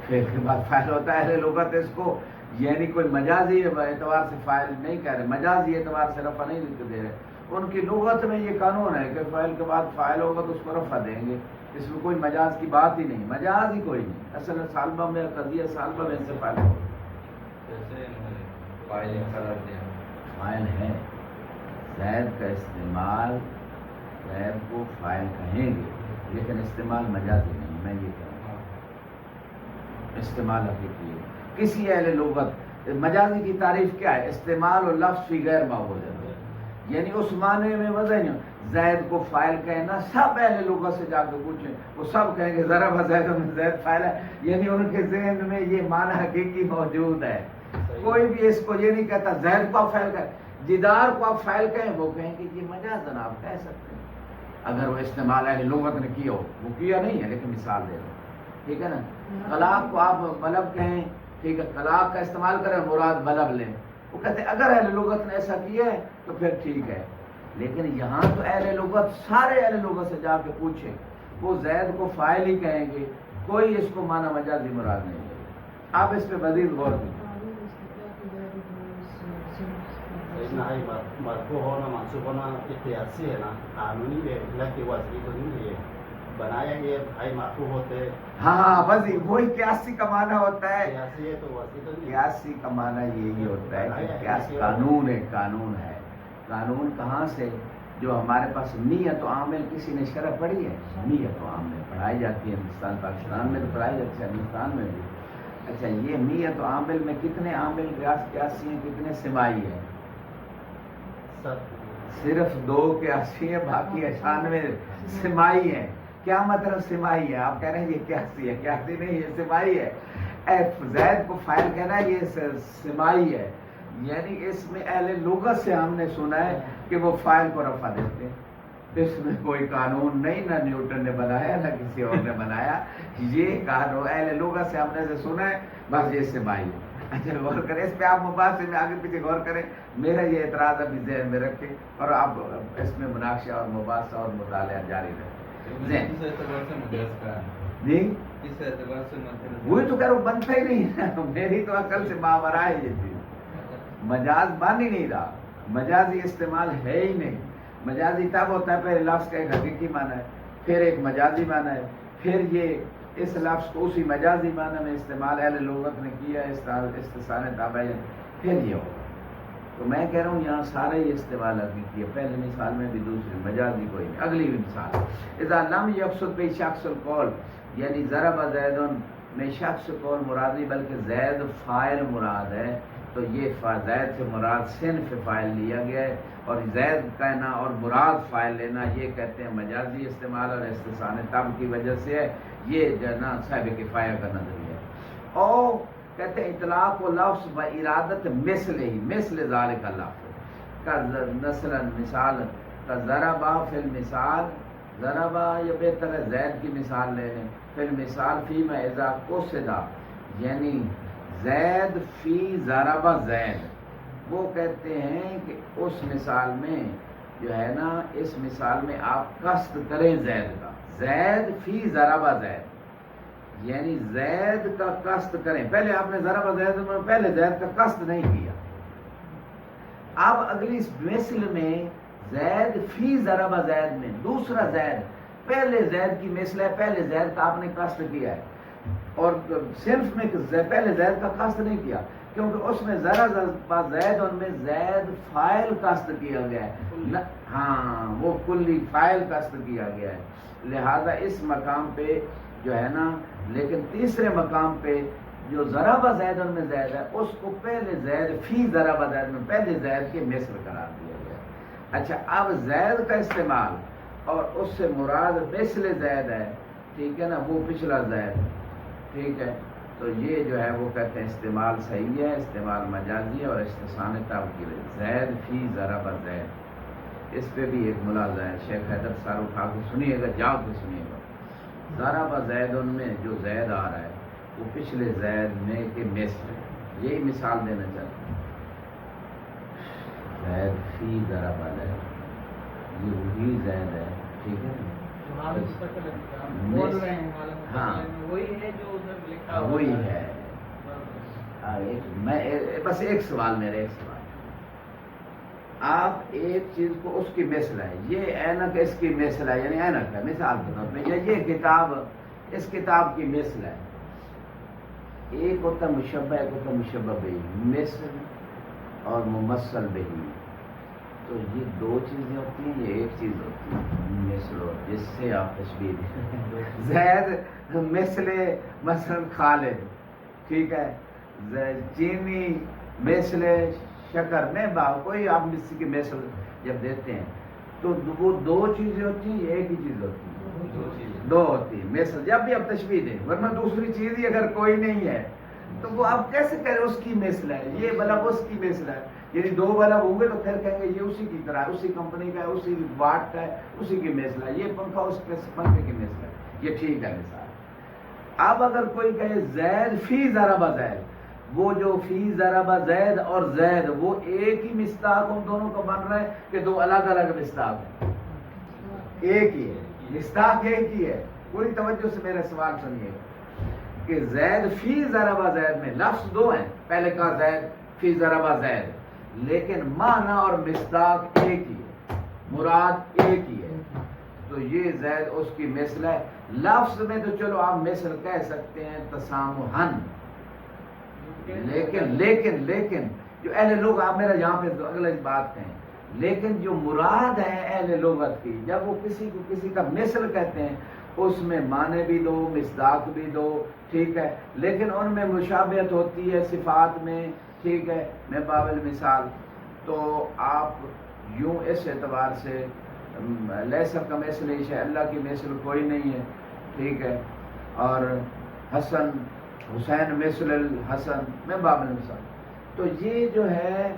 پھر کے بعد فاعل ہوتا ہے. اہل لغت اس کو یعنی کوئی مجازی اعتبار سے فاعل نہیں کہہ رہے، مجازی اعتبار سے رفع نہیں دے رہے. ان کی لغت میں یہ قانون ہے کہ فاعل کے بعد فاعل ہوگا تو اس کو رفع دیں گے. اس میں کوئی مجاز کی بات ہی نہیں، مجاز ہی کوئی نہیں. اصل سالبہ میں قضیہ سالبہ میں سے فاعل ہوگا، فاعل ہے. زید کا استعمال، زید کو فاعل کہیں گے لیکن استعمال مجازی نہیں. میں یہ کہہ رہا ہوں استعمال حقیقی ہے. کسی اہل لغت مجازی کی تعریف کیا ہے؟ استعمال و لفظ فی غیر معقول ہے، یعنی اس معنی میں وضع نہیں. زید کو فاعل کہنا، سب اہل لغت سے جا کے پوچھیں وہ سب کہیں گے ضرب زید میں زید فاعل ہے، یعنی ان کے ذہن میں یہ معنی حقیقی موجود ہے. کوئی بھی اس کو یہ نہیں کہتا زید کو آپ فاعل کہیں، جدار کو آپ فاعل کہیں، وہ کہیں کہ یہ مجازن آپ کہہ سکتے ہیں اگر وہ استعمال اہل لغت نے کیا ہو. وہ کیا نہیں ہے لیکن مثال دے دو، ٹھیک ہے نا. طلاق کو آپ بلب کہیں، ٹھیک ہے، طلاق کا استعمال کریں، مراد بلب لیں. وہ کہتے ہیں اگر اہل لغت نے ایسا کیا ہے تو پھر ٹھیک ہے. لیکن یہاں تو اہل لغت سارے اہل لغت سے جا کے پوچھیں، وہ زید کو فاعل ہی کہیں گے، کوئی اس کو معنی مجازی مراد نہیں لے گا. آپ اس پہ مزید غور کیجیے. مرفوع ہونا منصوب ہونا قیاسی ہے نا، قانونی ہے، کہ وضعی تو نہیں ہے. بنایا یہ بھائی مرفوع ہوتے. ہاں بس وہی قیاسی کا معنی ہوتا ہے. قیاسی ہے تو وضعی تو نہیں. قیاسی کا معنی یہی ہوتا ہے کہ قیاس قانون ہے. قانون ہے، قانون کہاں سے؟ جو ہمارے پاس نیت و عامل کسی نے شرح پڑھی ہے؟ نیت و عامل پڑھائی جاتی ہے ہندوستان پاکستان میں تو پڑھائی جاتی ہے، ہندوستان میں بھی اچھا یہ میت و عامل میں کتنے عامل قیاسی ہیں، کتنے سمائی ہیں؟ صرف 2 قیاسی ہیں، باقی 98 سمائی ہیں۔ کیا مطلب سمائی ہے؟ آپ کہہ رہے ہیں یہ قیاسی ہے، قیاسی نہیں، یہ سمائی ہے۔ زید کو فاعل کہنا ہے، یہ سمائی ہے، یعنی اس میں اہل لغت سے ہم نے سنا ہے کہ وہ فاعل کو رفع دیتے ہیں۔ اس میں کوئی قانون نہیں، نہ نیوٹن نے بنایا نہ کسی اور نے بنایا، یہ قانون اہل لغت سے ہم نے سنا ہے، بس یہ سمائی ہے۔ اچھا غور کریں اس پہ، آپ مباحثے میں آگے پیچھے غور کریں، میرا یہ اعتراض ابھی ذہن میں رکھیں اور آپ اس میں مناقشہ اور مباحثہ اور مطالعہ جاری رکھیں۔ اس اعتبار سے مجاز کا ہے، جی اس اعتبار سے وہی تو کہہ رہا ہوں، بنتا ہی نہیں ہے، میری تو عقل سے ماورا ہے یہ چیز، مجاز بن ہی نہیں رہا، مجازی استعمال ہے ہی نہیں۔ مجازی تب ہوتا ہے پہلے لفظ کا ایک حقیقی معنی ہے، پھر ایک مجازی معنی ہے، پھر یہ اس لفظ کو اسی مجازی معنی میں استعمال اہل لغت نے کیا، استثناء تابعین، پھر یہ ہوگا۔ تو میں کہہ رہا ہوں یہاں سارے یہ استعمال حقیقی ہے، پہلے مثال میں بھی دوسری مجازی کوئی نہیں۔ اگلی مثال، اذا لم یقصد بہ شخص القول، یعنی ضرب زید میں شخص قول مراد نہیں بلکہ زید فاعل مراد ہے، تو یہ زید سے مراد صنف فاعل لیا گیا ہے، اور زید کہنا اور مراد فاعل لینا یہ کہتے ہیں مجازی استعمال، اور استثناء تب کی وجہ سے ہے، یہ جو ہے نا صاحب کفایہ کا نظریہ ہے۔ اور کہتے ہیں اطلاق و لفظ و ارادت مثل ہی، مثل ذالک لفظ کا مثلا مثال کا ضربا فی المثال، ضربا یا بہتر ہے زید کی مثال لے لیں، فی المثال فی ما اذا قصدا، یعنی زید فی ضربا زید، وہ کہتے ہیں کہ اس مثال میں جو ہے نا، اس مثال میں آپ قصد کریں زید کا، زید فی ضربا زید، یعنی زید کا قصد کریں۔ پہلے آپ نے ضربا زید میں پہلے زید کا قصد نہیں کیا، اب اگلی مثل میں زید فی ضربا زید میں دوسرا زید، پہلے زید کی مثل ہے، پہلے زید کا آپ نے قصد کیا ہے، اور صرف میں پہلے زید کا قصد نہیں کیا، کیونکہ اس میں ذرا زید، ان میں زید فاعل قصد کیا گیا ہے، ہاں وہ کلی فاعل قصد کیا گیا ہے، لہذا اس مقام پہ جو ہے نا، لیکن تیسرے مقام پہ جو ضرب زید ان میں زید ہے، اس کو پہلے زید فی ضرب زید میں پہلے زید کے مثل قرار دیا گیا۔ اچھا اب زید کا استعمال اور اس سے مراد مثل زید ہے، ٹھیک ہے نا، وہ پچھلا زید، ٹھیک ہے، تو یہ جو ہے وہ کہتے ہیں استعمال صحیح ہے، استعمال مجازی ہے، اور استثناء تاکید زید فی ضرب زید، اس پہ بھی ایک ملاحظہ ہے، شیخ حیدر سر اٹھا کے سنیے گا، جاؤ کے سنیے گا، ضرب زید ان میں جو زید آ رہا ہے وہ پچھلے زید میں کے مثل ہے، یہی مثال دینا چاہتا ہوں، زید فی ضرب زید، یہ وہی زید ہے، ٹھیک ہے نا، بول رہے ہیں ہاں وہی ہے جو ادھر لکھا ہوا وہی ہے۔ میں بس ایک سوال، میرا ایک سوال، آپ ایک چیز کو اس کی مثل ہے، یہ اینک اس کی مثل ہے، یعنی اینک ہے مثال کے طور پہ، یا یہ کتاب اس کتاب کی مثل ہے، ایک ہوتا مشبہ، ایک ہوتا مشبہ بہی، مثل اور ممثل بہی، تو یہ دو چیزیں ہوتی ہیں، یہ ایک چیز ہوتی ہے مثل، جس سے آپ تشبیہ زید مثل مثلا خالد، ٹھیک ہے، چینی مثل شکر میں کوئی آپ کسی کی مثل جب دیتے ہیں تو وہ دو چیزیں ہوتی ہیں، ایک ہی چیز ہوتی ہے، دو ہوتی ہیں مثل، جب بھی آپ تشبیہ دیں، ورنہ دوسری چیز ہی اگر کوئی نہیں ہے تو وہ آپ کیسے کریں اس کی مثل ہے، یہ بلب اس کی مثل ہے، یعنی دو بلب ہوں گے تو پھر کہیں گے یہ اسی کی طرح ہے، اسی کمپنی کا ہے، اسی واٹ کا ہے، اسی کی مثل ہے، یہ پنکھا اس کے پنکھے کی مثل ہے، یہ ٹھیک ہے مثال۔ اب اگر کوئی کہے زید فی ضرب زید، وہ جو فی ضرب زید اور زید وہ ایک ہی مصداق ان دونوں کا بن رہا ہے کہ دو الگ الگ مصداق ہیں؟ ایک ہی ہے، مصداق ایک ہی ہے، پوری توجہ سے میرا سوال سنیے کہ زید فی ضرب زید میں لفظ دو ہیں، پہلے کہا زید فی ضرب زید، لیکن معنی اور مصداق ایک ہی ہے، مراد ایک ہی ہے، تو یہ زید اس کی مثل ہے۔ لفظ میں تو چلو آپ مثل کہہ سکتے ہیں تسامحن، لیکن جو اہل لغت، آپ میرا یہاں پہ اگلے بات کہیں، لیکن جو مراد ہے اہل لغت کی، جب وہ کسی کو کسی کا مثل کہتے ہیں اس میں معنی بھی دو، مصداق بھی دو، ٹھیک ہے، لیکن ان میں مشابہت ہوتی ہے صفات میں، ٹھیک ہے، میں بابل مثال تو آپ یوں اس اعتبار سے لیسا کمثلہ شیء، اللہ کی مثل کوئی نہیں ہے، ٹھیک ہے، اور حسن حسین مثل الحسن میں بابل مثال، تو یہ جو ہے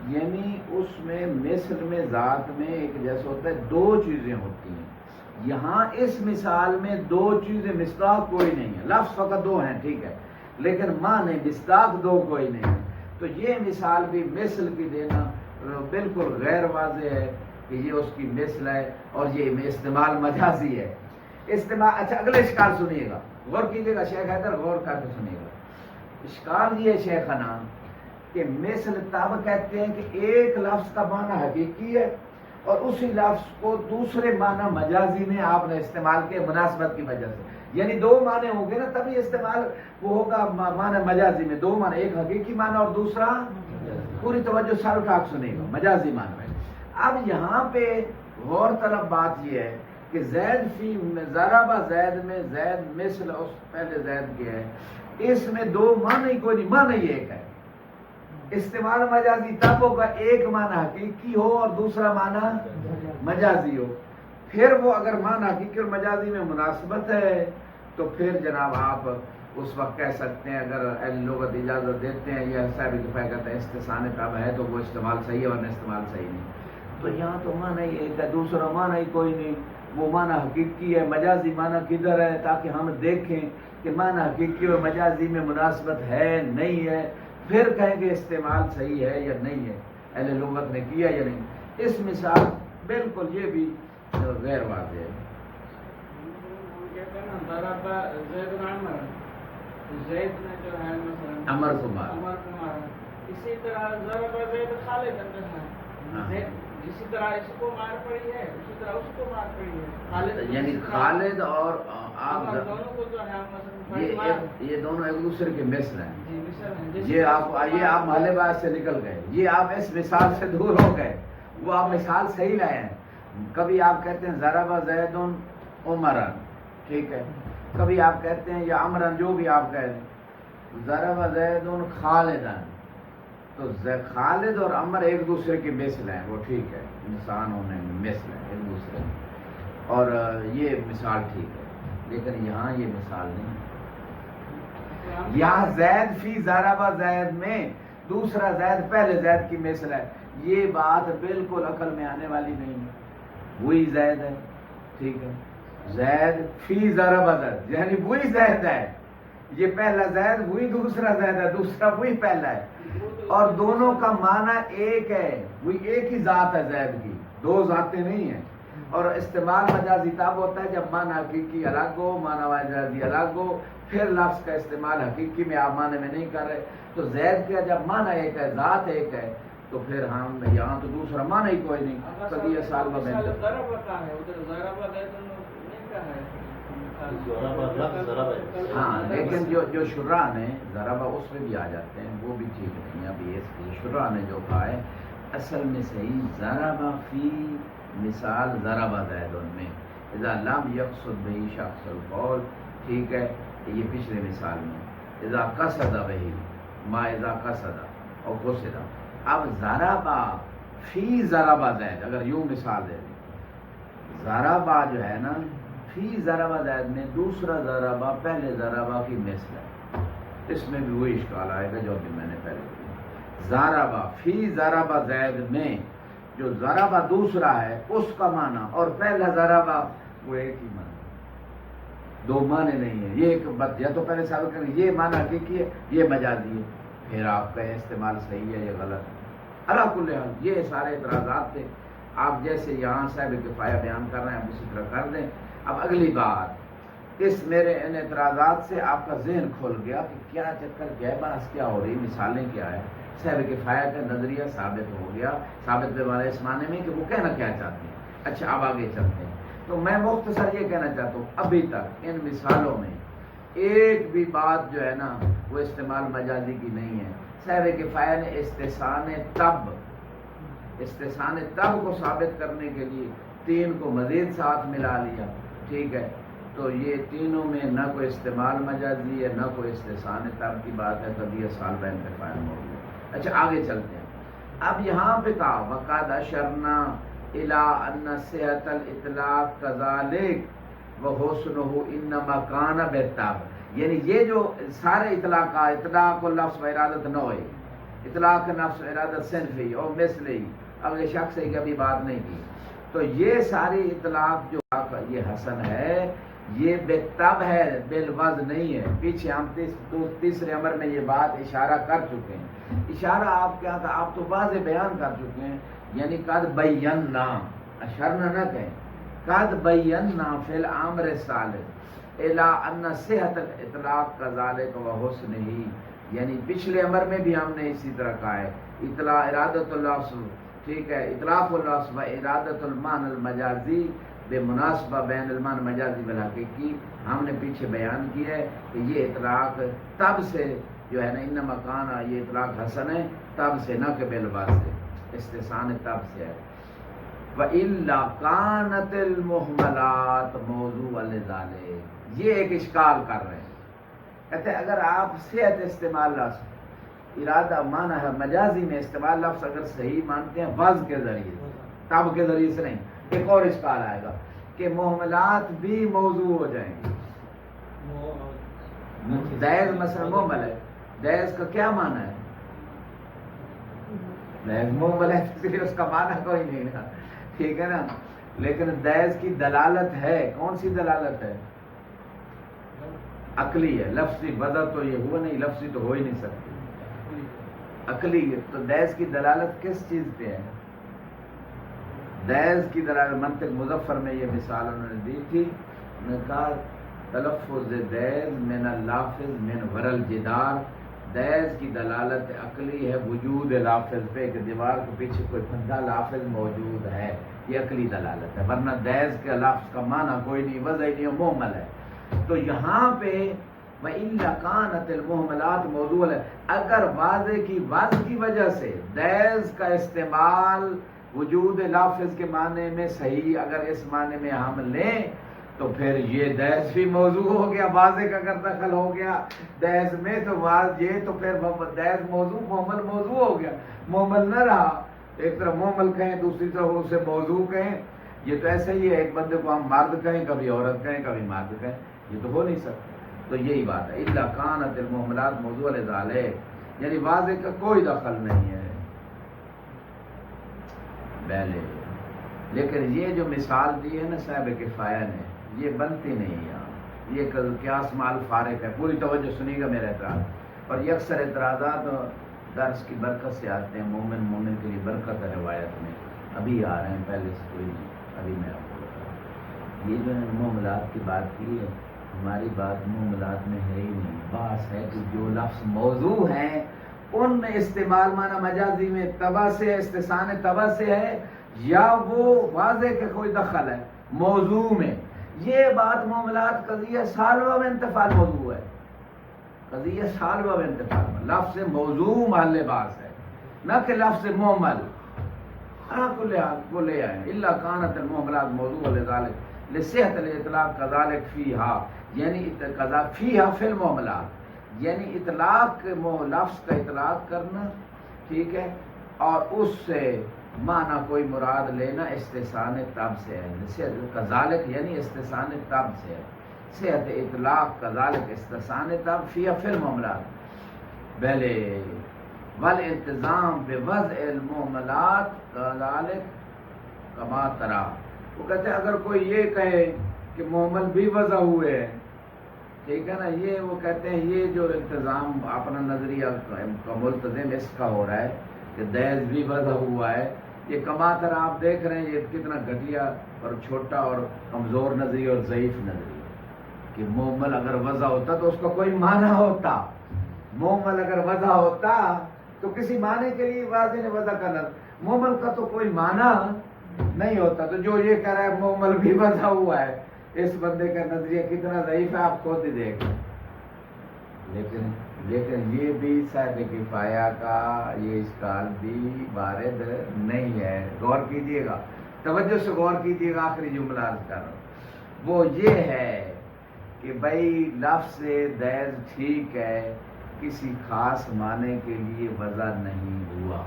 یعنی اس میں مثل میں ذات میں ایک جیسا ہوتا ہے، دو چیزیں ہوتی ہیں، یہاں اس مثال میں دو چیزیں، مصداق کوئی نہیں ہے، لفظ فقط دو ہیں، ٹھیک ہے، لیکن معنی مصداق دو کوئی نہیں ہے، تو یہ مثال بھی مثل کی دینا بالکل غیر واضح ہے کہ یہ اس کی مثل ہے اور یہ استعمال مجازی ہے، استعمال۔ اچھا اگلے اشکال سنیے گا، غور کیجیے گا، شیخ حیدر غور کر کے سنیے گا، اشکال یہ ہے شیخنا کہ مثل تب کہتے ہیں کہ ایک لفظ کا معنی حقیقی ہے اور اسی لفظ کو دوسرے معنی مجازی میں آپ نے استعمال کیا مناسبت کی وجہ سے، یعنی دو معنی ہوں گے نا تبھی استعمال وہ ہوگا معنی مجازی میں، دو معنی، ایک حقیقی معنی اور دوسرا پوری توجہ سر اٹھا کے سنے گا مجازی معنی میں۔ اب یہاں پہ غور طلب بات یہ ہے کہ زید فی ضرب زید میں زید مثل اس پہلے زید کے ہے، اس میں دو معنی کوئی نہیں، معنی ایک ہے، استعمال مجازی تب ہوگا ایک معنی حقیقی ہو اور دوسرا معنی مجازی ہو، پھر وہ اگر معنی حقیقی اور مجازی میں مناسبت ہے تو پھر جناب آپ اس وقت کہہ سکتے ہیں، اگر اہل لغت اجازت دیتے ہیں یا صاحب کفایہ کہتے ہیں استثناء تب ہے تو وہ استعمال صحیح ہے ورنہ استعمال صحیح نہیں، تو یہاں تو معنی ایک ہے، دوسرا معنی ہی کوئی نہیں، وہ معنی حقیقی ہے، مجازی معنی کدھر ہے تاکہ ہم دیکھیں کہ معنی حقیقی اور مجازی میں مناسبت ہے نہیں ہے، پھر کہیں گے استعمال صحیح ہے یا نہیں ہے، اہل لغت نے کیا یا نہیں۔ اس مثال بالکل یہ بھی غیر واضح ہے۔ کہتے ہیں نا ضرب زید عمر، زید نے جو ہے مثلا عمر کو مارا، عمر کو مارا، اسی طرح ضرب زید خالد ہاں۔ زید جسی طرح اس کو مار پڑی ہے اسی طرح اس کو مار پڑی ہے، خالد یعنی خالد اور آپ عمر دونوں کو جو ہے مثلا یہ دونوں ایک دوسرے کے مثل ہیں، جی مثال ہیں، یہ آپ محلے باز سے نکل گئے، یہ آپ اس مثال سے دور ہو گئے، وہ آپ مثال صحیح لائے ہیں۔ کبھی آپ کہتے ہیں ضرب زید عمرن، ٹھیک ہے، کبھی آپ کہتے ہیں یا عمرن، جو بھی آپ کہہ دیں، ضرب زید خالدن، تو خالد اور عمر ایک دوسرے کے مثل ہیں، وہ ٹھیک ہے، انسان ہونے میں مثل ہیں ایک دوسرے میں، اور یہ مثال ٹھیک ہے، لیکن یہاں یہ مثال نہیں، یہاں زید فی ضرب زید میں دوسرا زید پہلے زید کی مثل ہے، یہ بات بالکل عقل میں آنے والی نہیں ہے، وہی زید ہے، ٹھیک ہے، زید فی ضرب زید یعنی وہی زید ہے، یہ پہلا زید وہی دوسرا زید ہے، دوسرا وہی پہلا ہے، اور دونوں کا معنی ایک ہے، وہی ایک ہی ذات ہے زید کی، دو ذاتیں نہیں ہیں، اور استعمال مجازی تب ہوتا ہے جب معنی حقیقی الگ ہو، معنی مجازی الگ ہو، پھر لفظ کا استعمال حقیقی میں آپ معنی میں نہیں کر رہے، تو زید کا جب معنی ایک ہے، ذات ایک ہے، تو پھر ہم یہاں تو دوسرا معنی ہی کوئی نہیں، قضیہ سال میں ضرب کا ہے، ادھر ضرب زید نہیں کا ہے، ہاں، لیکن جو شرح نے ضربہ اس میں بھی آ جاتے ہیں، وہ بھی ٹھیک نہیں ہے، ابھی اس کی شرح نے جو کہا ہے اصل میں صحیح ضربہ فی مثال ضربہ زید میں اذا لم یقصد بہی شخص القول، ٹھیک ہے، یہ پچھلے مثال میں اذا قصد بہی ما اذا قصد اور قصد، اب ضربہ فی ضربہ زید اگر یوں مثال دے دیں، ضربہ جو ہے نا فی ضربہ زید میں دوسرا ضربہ پہلے ضربہ کی مثل ہے، اس میں بھی وہی اشکال آئے گا جو بھی میں نے پہلے کیا، ضربہ فی ضربہ زید میں جو ضربہ دوسرا ہے اس کا معنی اور پہلا ضربہ وہ ایک ہی معنی، دو معنی نہیں ہے، یہ ایک بات یا تو پہلے ثابت کریں یہ معنی حقیقی ہے یہ مجازی ہے، پھر آپ کہیں استعمال صحیح ہے یا غلط ہے، اللہ کل حال یہ سارے اعتراضات تھے، آپ جیسے یہاں صاحب کفایہ بیان کر رہے ہیں آپ اسی طرح کر دیں۔ اب اگلی بات، اس میرے ان اعتراضات سے آپ کا ذہن کھل گیا کہ کیا چکر کیا ہے، بحث کیا ہو رہی، مثالیں کیا ہے، صاحب کفایہ کا نظریہ ثابت ہو گیا، ثابت پہ والے اس معنی میں کہ وہ کہنا کیا چاہتے ہیں۔ اچھا اب آگے چلتے ہیں، تو میں مختصر یہ کہنا چاہتا ہوں ابھی تک ان مثالوں میں ایک بھی بات جو ہے نا وہ استعمال مجازی کی نہیں ہے، صاحب کفایہ نے استثناء تب کو ثابت کرنے کے لیے تین کو مزید ساتھ ملا لیا، ٹھیک ہے، تو یہ تینوں میں نہ کوئی استعمال مجازی ہے نہ کوئی استحسان تب کی بات ہے، قضیہ سال بین فائل موضوع ہے۔ اچھا آگے چلتے ہیں۔ اب یہاں پہ کہا وقد اشرنا الی ان صحت الاطلاق کذالک وحسنہ انما کان بالتاب، یعنی یہ جو سارے اطلاق لفظ و ارادت نوعی، اطلاق نفس و ارادت صنفی اور مثلی، اب یہ شخص کی کبھی بات نہیں کی، تو یہ ساری اطلاق جو یہ حسن ہے یہ بالطب ہے، بالوضع نہیں ہے۔ پیچھے ہم تیسرے امر میں یہ بات اشارہ کر چکے ہیں۔ اشارہ آپ کیا تھا؟ آپ تو واضح بیان کر چکے ہیں، یعنی قد بینا، اشرنا نہ کہیں، قد بینا فی الامر الثالث الی ان صحت الاطلاق کذالک وحسنہ، یعنی پچھلے امر میں بھی ہم نے اسی طرح کہا ہے اطلاع ارادت اللفظ، ٹھیک ہے، اطلاق اللفظ و ارادت المعنی المجازی بے مناسبہ بین المعنی مجازی بالحقیقی، ہم نے پیچھے بیان کیا ہے کہ یہ اطلاق تب سے جو ہے نا انما کان، یہ اطلاق حسن ہے تب سے، نہ کہ بالوضع سے، استحسان تب سے ہے۔ وَإِلَّا كَانَتِ الْمُحْمَلَاتِ مَوْضُوعًا لِذَلِكَ، یہ ایک اشکال کر رہے ہیں، کہتے ہیں اگر آپ صحت استعمال لفظ ارادہ معنی ہے مجازی میں استعمال لفظ اگر صحیح مانتے ہیں وضع کے ذریعے سے، تب کے ذریعے سے نہیں، ایک اور اشکال آئے گا کہ محملات بھی موضوع ہو جائیں گے۔ دیز مثلا محمل ہے، دیز کا کیا معنی ہے؟ دیز محمل ہے اس کا معنی کوئی نہیں نا، ٹھیک ہے نا، لیکن دیز کی دلالت ہے، کون سی دلالت ہے؟ عقلی ہے، لفظی وضع تو یہ ہوا نہیں، لفظی تو ہو ہی نہیں سکتی، عقلی ہے۔ تو دیز کی دلالت کس چیز پہ ہے؟ دیز کی دلالت منطق مظفر میں یہ مثال انہوں نے دی تھی، انہوں نے کہا تلفظ دیز من اللافظ من ورل جدار، دیز کی دلالت عقلی ہے وجود لافظ پہ کہ دیوار کے پیچھے کوئی پھندا لافظ موجود ہے، یہ عقلی دلالت ہے، ورنہ دیز کے لفظ کا معنی کوئی نہیں، وضع ہی نہیں، محمل ہے۔ تو یہاں پہ وَإِلَّا كَانَتِ الْمُحْمَلَاتِ موضوع ہے، اگر واضح کی وضع کی وجہ سے دیز کا استعمال وجود لافظ کے معنی میں صحیح اگر اس معنی میں ہم لیں تو پھر یہ دیز بھی موضوع ہو گیا، واضح کا اگر دخل ہو گیا دیز میں تو یہ تو پھر دیز موضوع محمل موضوع ہو گیا، محمل نہ رہا، ایک طرف محمل کہیں دوسری طرف اسے موضوع کہیں، یہ تو ایسے ہی ہے ایک بندے کو ہم مرد کہیں کبھی عورت کہیں کبھی مرد کہیں، یہ تو ہو نہیں سکتا۔ تو یہی بات ہے اِلَّا كَانَتِ الْمُحْمَلَاتِ موضوع لِذَالِكَ، یعنی واضح کا کوئی دخل نہیں ہے پہلے، لیکن یہ جو مثال دی ہے نا صاحب کفایہ نے یہ بنتی نہیں یہاں، یہ قیاس مال فارق ہے، پوری توجہ سنی گا میرا اعتراض، اور یہ اکثر اعتراضات درس کی برکت سے آتے ہیں، مومن کے لیے برکت ہے روایت میں، ابھی آ رہے ہیں، پہلے سے کوئی نہیں، ابھی میں آپ کو بتا رہا ہوں۔ یہ جو معاملات کی بات کی ہے، ہماری بات معاملات میں ہے ہی نہیں، بات ہے کہ جو لفظ موضوع ہیں ان میں استعمال معنی مجازی میں تبع سے استحسان تبع سے ہے یا وہ واضح کہ کوئی دخل ہے موضوع میں، یہ بات معاملات قضیہ سالوہ میں انتفال موضوع ہے، قضیہ سالوہ میں انتفال میں لفظ موضوع محل باس ہے، نہ کہ لفظ محمل۔ کو لے آئیں الا كانت المحملات موضوع لذالک لصحت الاطلاق كذلك فيها، یعنی فيها فی المحملات، یعنی اطلاق لفظ کا اطلاق کرنا، ٹھیک ہے، اور اس سے معنی کوئی مراد لینا استحسان تب سے ہے، کذالک یعنی استحسان تب سے ہے، صحت اطلاق کذالک استحسان تب فیہ فی المحملات بلے والالتزام بوضع المحملات کذالک کما ترا، وہ کہتے ہیں اگر کوئی یہ کہے کہ محمل بھی وضع ہوئے ہیں، ٹھیک ہے نا، یہ وہ کہتے ہیں یہ جو التزام اپنا نظریہ کا ملتزم اس کا ہو رہا ہے کہ دیز بھی وضع ہوا ہے، یہ کما طرح آپ دیکھ رہے ہیں یہ کتنا گھٹیا اور چھوٹا اور کمزور نظریہ اور ضعیف نظریہ، کہ محمل اگر وضع ہوتا تو اس کا کوئی معنی ہوتا، محمل اگر وضع ہوتا تو کسی معنی کے لیے واضح نے وضع کرنا، محمل کا تو کوئی معنی نہیں ہوتا، تو جو یہ کہہ رہا ہے محمل بھی وضع ہوا ہے، اس بندے کا نظریہ کتنا ضعیف ہے آپ خود ہی دیکھ لیں۔ لیکن یہ بھی صاحب کفایہ کا یہ اشکال بھی وارد نہیں ہے، غور کیجئے گا، توجہ سے غور کیجئے گا، آخری جملہ عرض کر رہا ہوں، وہ یہ ہے کہ بھائی لفظ دیز ٹھیک ہے، کسی خاص معنی کے لیے وضع نہیں ہوا،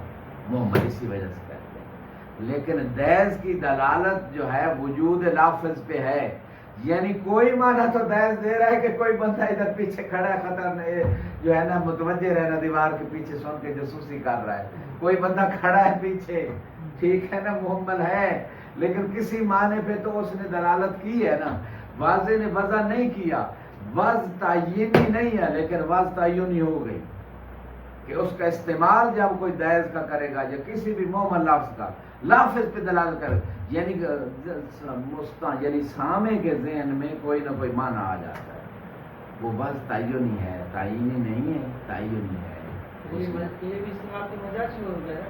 محمد اسی وجہ سے کہتے ہیں، لیکن دیز کی دلالت جو ہے وجود لفظ پہ ہے، یعنی کوئی معنی تو دیز دے رہا ہے کہ کوئی بندہ ادھر پیچھے کھڑا ہے، خطر نہیں جو ہے نا متوجہ رہنا دیوار کے پیچھے سن کے جاسوسی کر رہا ہے، کوئی بندہ کھڑا ہے پیچھے، ٹھیک ہے نا، محمل ہے، لیکن کسی معنی پہ تو اس نے دلالت کی ہے نا، واضح نے وضع نہیں کیا، وضع تعینی نہیں ہے لیکن وضع تعینی ہو گئی کہ اس کا استعمال جب کوئی دیز کا کرے گا یا کسی بھی محمل لفظ کا لفظ پہ دلالت کرے، یعنی یعنی سامع کے ذہن میں کوئی نہ کوئی معنی آ جاتا ہے، وہ وضع تعینی ہے، تعینی نہیں ہے، تعینی ہے۔ یہ بھی استعمال کی وجہ سے ہو گیا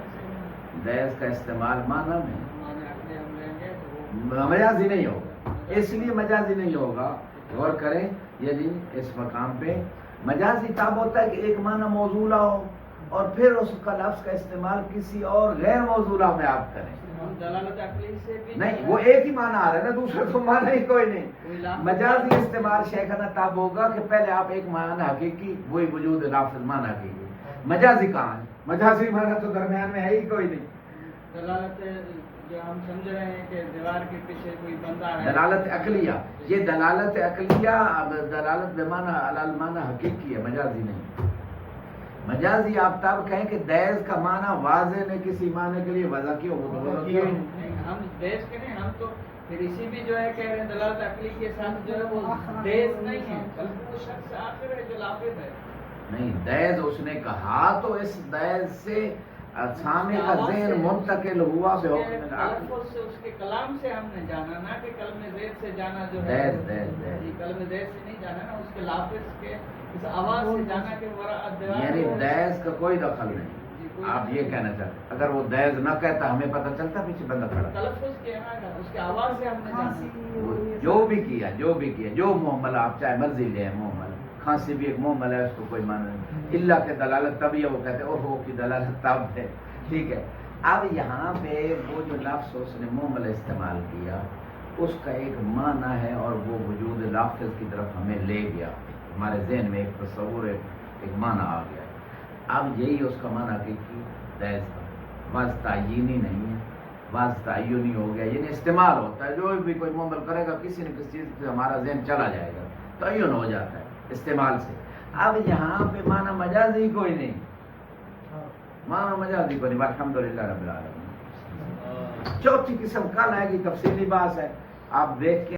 دیز کا استعمال معنی میں معنی اپنے ہم لیں گے تو وہ مجازی نہیں ہوگا، اس لیے مجازی نہیں ہوگا، غور کریں، یعنی اس مقام پہ مجازی تب ہوتا ہے کہ ایک معنی موضوع ہو اور پھر اس کا لفظ کا استعمال کسی اور غیر موضوع میں آپ کریں، ہم دلالت عقلی سے بھی نہیں وہ ایک ہی معنی آ رہا ہے نا، دوسرا تو معنی ہی کوئی نہیں۔ مجازی استعمال شیخنا تب ہوگا کہ پہلے آپ ایک معنی حقیقی وہی وجود لفظ معنی حقیقی، مجازی کہاں ہے؟ مجازی معنی تو درمیان میں ہے ہی کوئی نہیں۔ دلالت جو ہم سمجھ رہے ہیں کہ دیوار کے پیچھے کوئی بندہ ہے، دلالت عقلیہ، یہ دلالت عقلیہ دلالت بمعنی المعنی حقیقی ہے، مجازی نہیں۔ مجازی آپ تب کہیں کہ دیز کا معنی واضح نے کسی معنی کے لیے وضع کیا، وہ تو وضع کیا ہی نہیں۔ نہیں، ہم دیش کے نہیں، ہم تو پھر اسی بھی جو ہے کہہ رہے ہیں دلالت عقلی کے ساتھ جو ہے وہ دیش نہیں ہے بلکہ وہ شخص آخر ہے جو لافظ ہے۔ نہیں، دیز اس نے کہا تو اس دیز سے سامع کا ذہن منتقل ہوا بے حکم العقل۔ تلفظ سے، اس کے کلام سے ہم نے جانا، نہ کہ کلم زید سے جانا جو ہے دیز جی کلم زید سے نہیں جانا نا، اس کے لافظ کے اس آواز سے جانا کہ ورا دیوار یعنی دیز کا کوئی دخل نہیں، آپ یہ کہنا چاہتے، اگر وہ دیز نہ کہتا ہمیں پتہ چلتا پیچھے بندہ کھڑا، تلفظ کہنا ہے، اس کے آواز سے ہم نے جانا۔ جو بھی کیا جو محمل آپ چاہے مرضی لیں، محمل کھانسی بھی ایک محمل ہے، اس کو کوئی معنی نہیں، اللہ کے دلالت تب ہے، وہ کہتے ہیں اوہ کی دلالت تب ہے، ٹھیک ہے۔ اب یہاں پہ وہ جو لفظ اس نے محمل استعمال کیا اس کا ایک معنی ہے اور وہ وجود لفظ کی طرف ہمیں لے گیا، ہمارے ذہن میں ایک تصور ایک معنی آ گیا، اب یہی اس کا معنی حقیقی دیز کا وضع تعینی نہیں ہے، وضع تعینی ہو گیا، یعنی استعمال ہوتا ہے، جو بھی کوئی محمل کرے گا کسی نہ کسی چیز سے ہمارا ذہن چلا جائے گا، تعین ہو جاتا ہے استعمال سے۔ اب یہاں پہ معنی مجازی کوئی نہیں، معنی مجازی کوئی نہیں، الحمدللہ رب العالمین۔ چوتھی قسم کل آئے گی، تفصیلی بات ہے، آپ دیکھ کے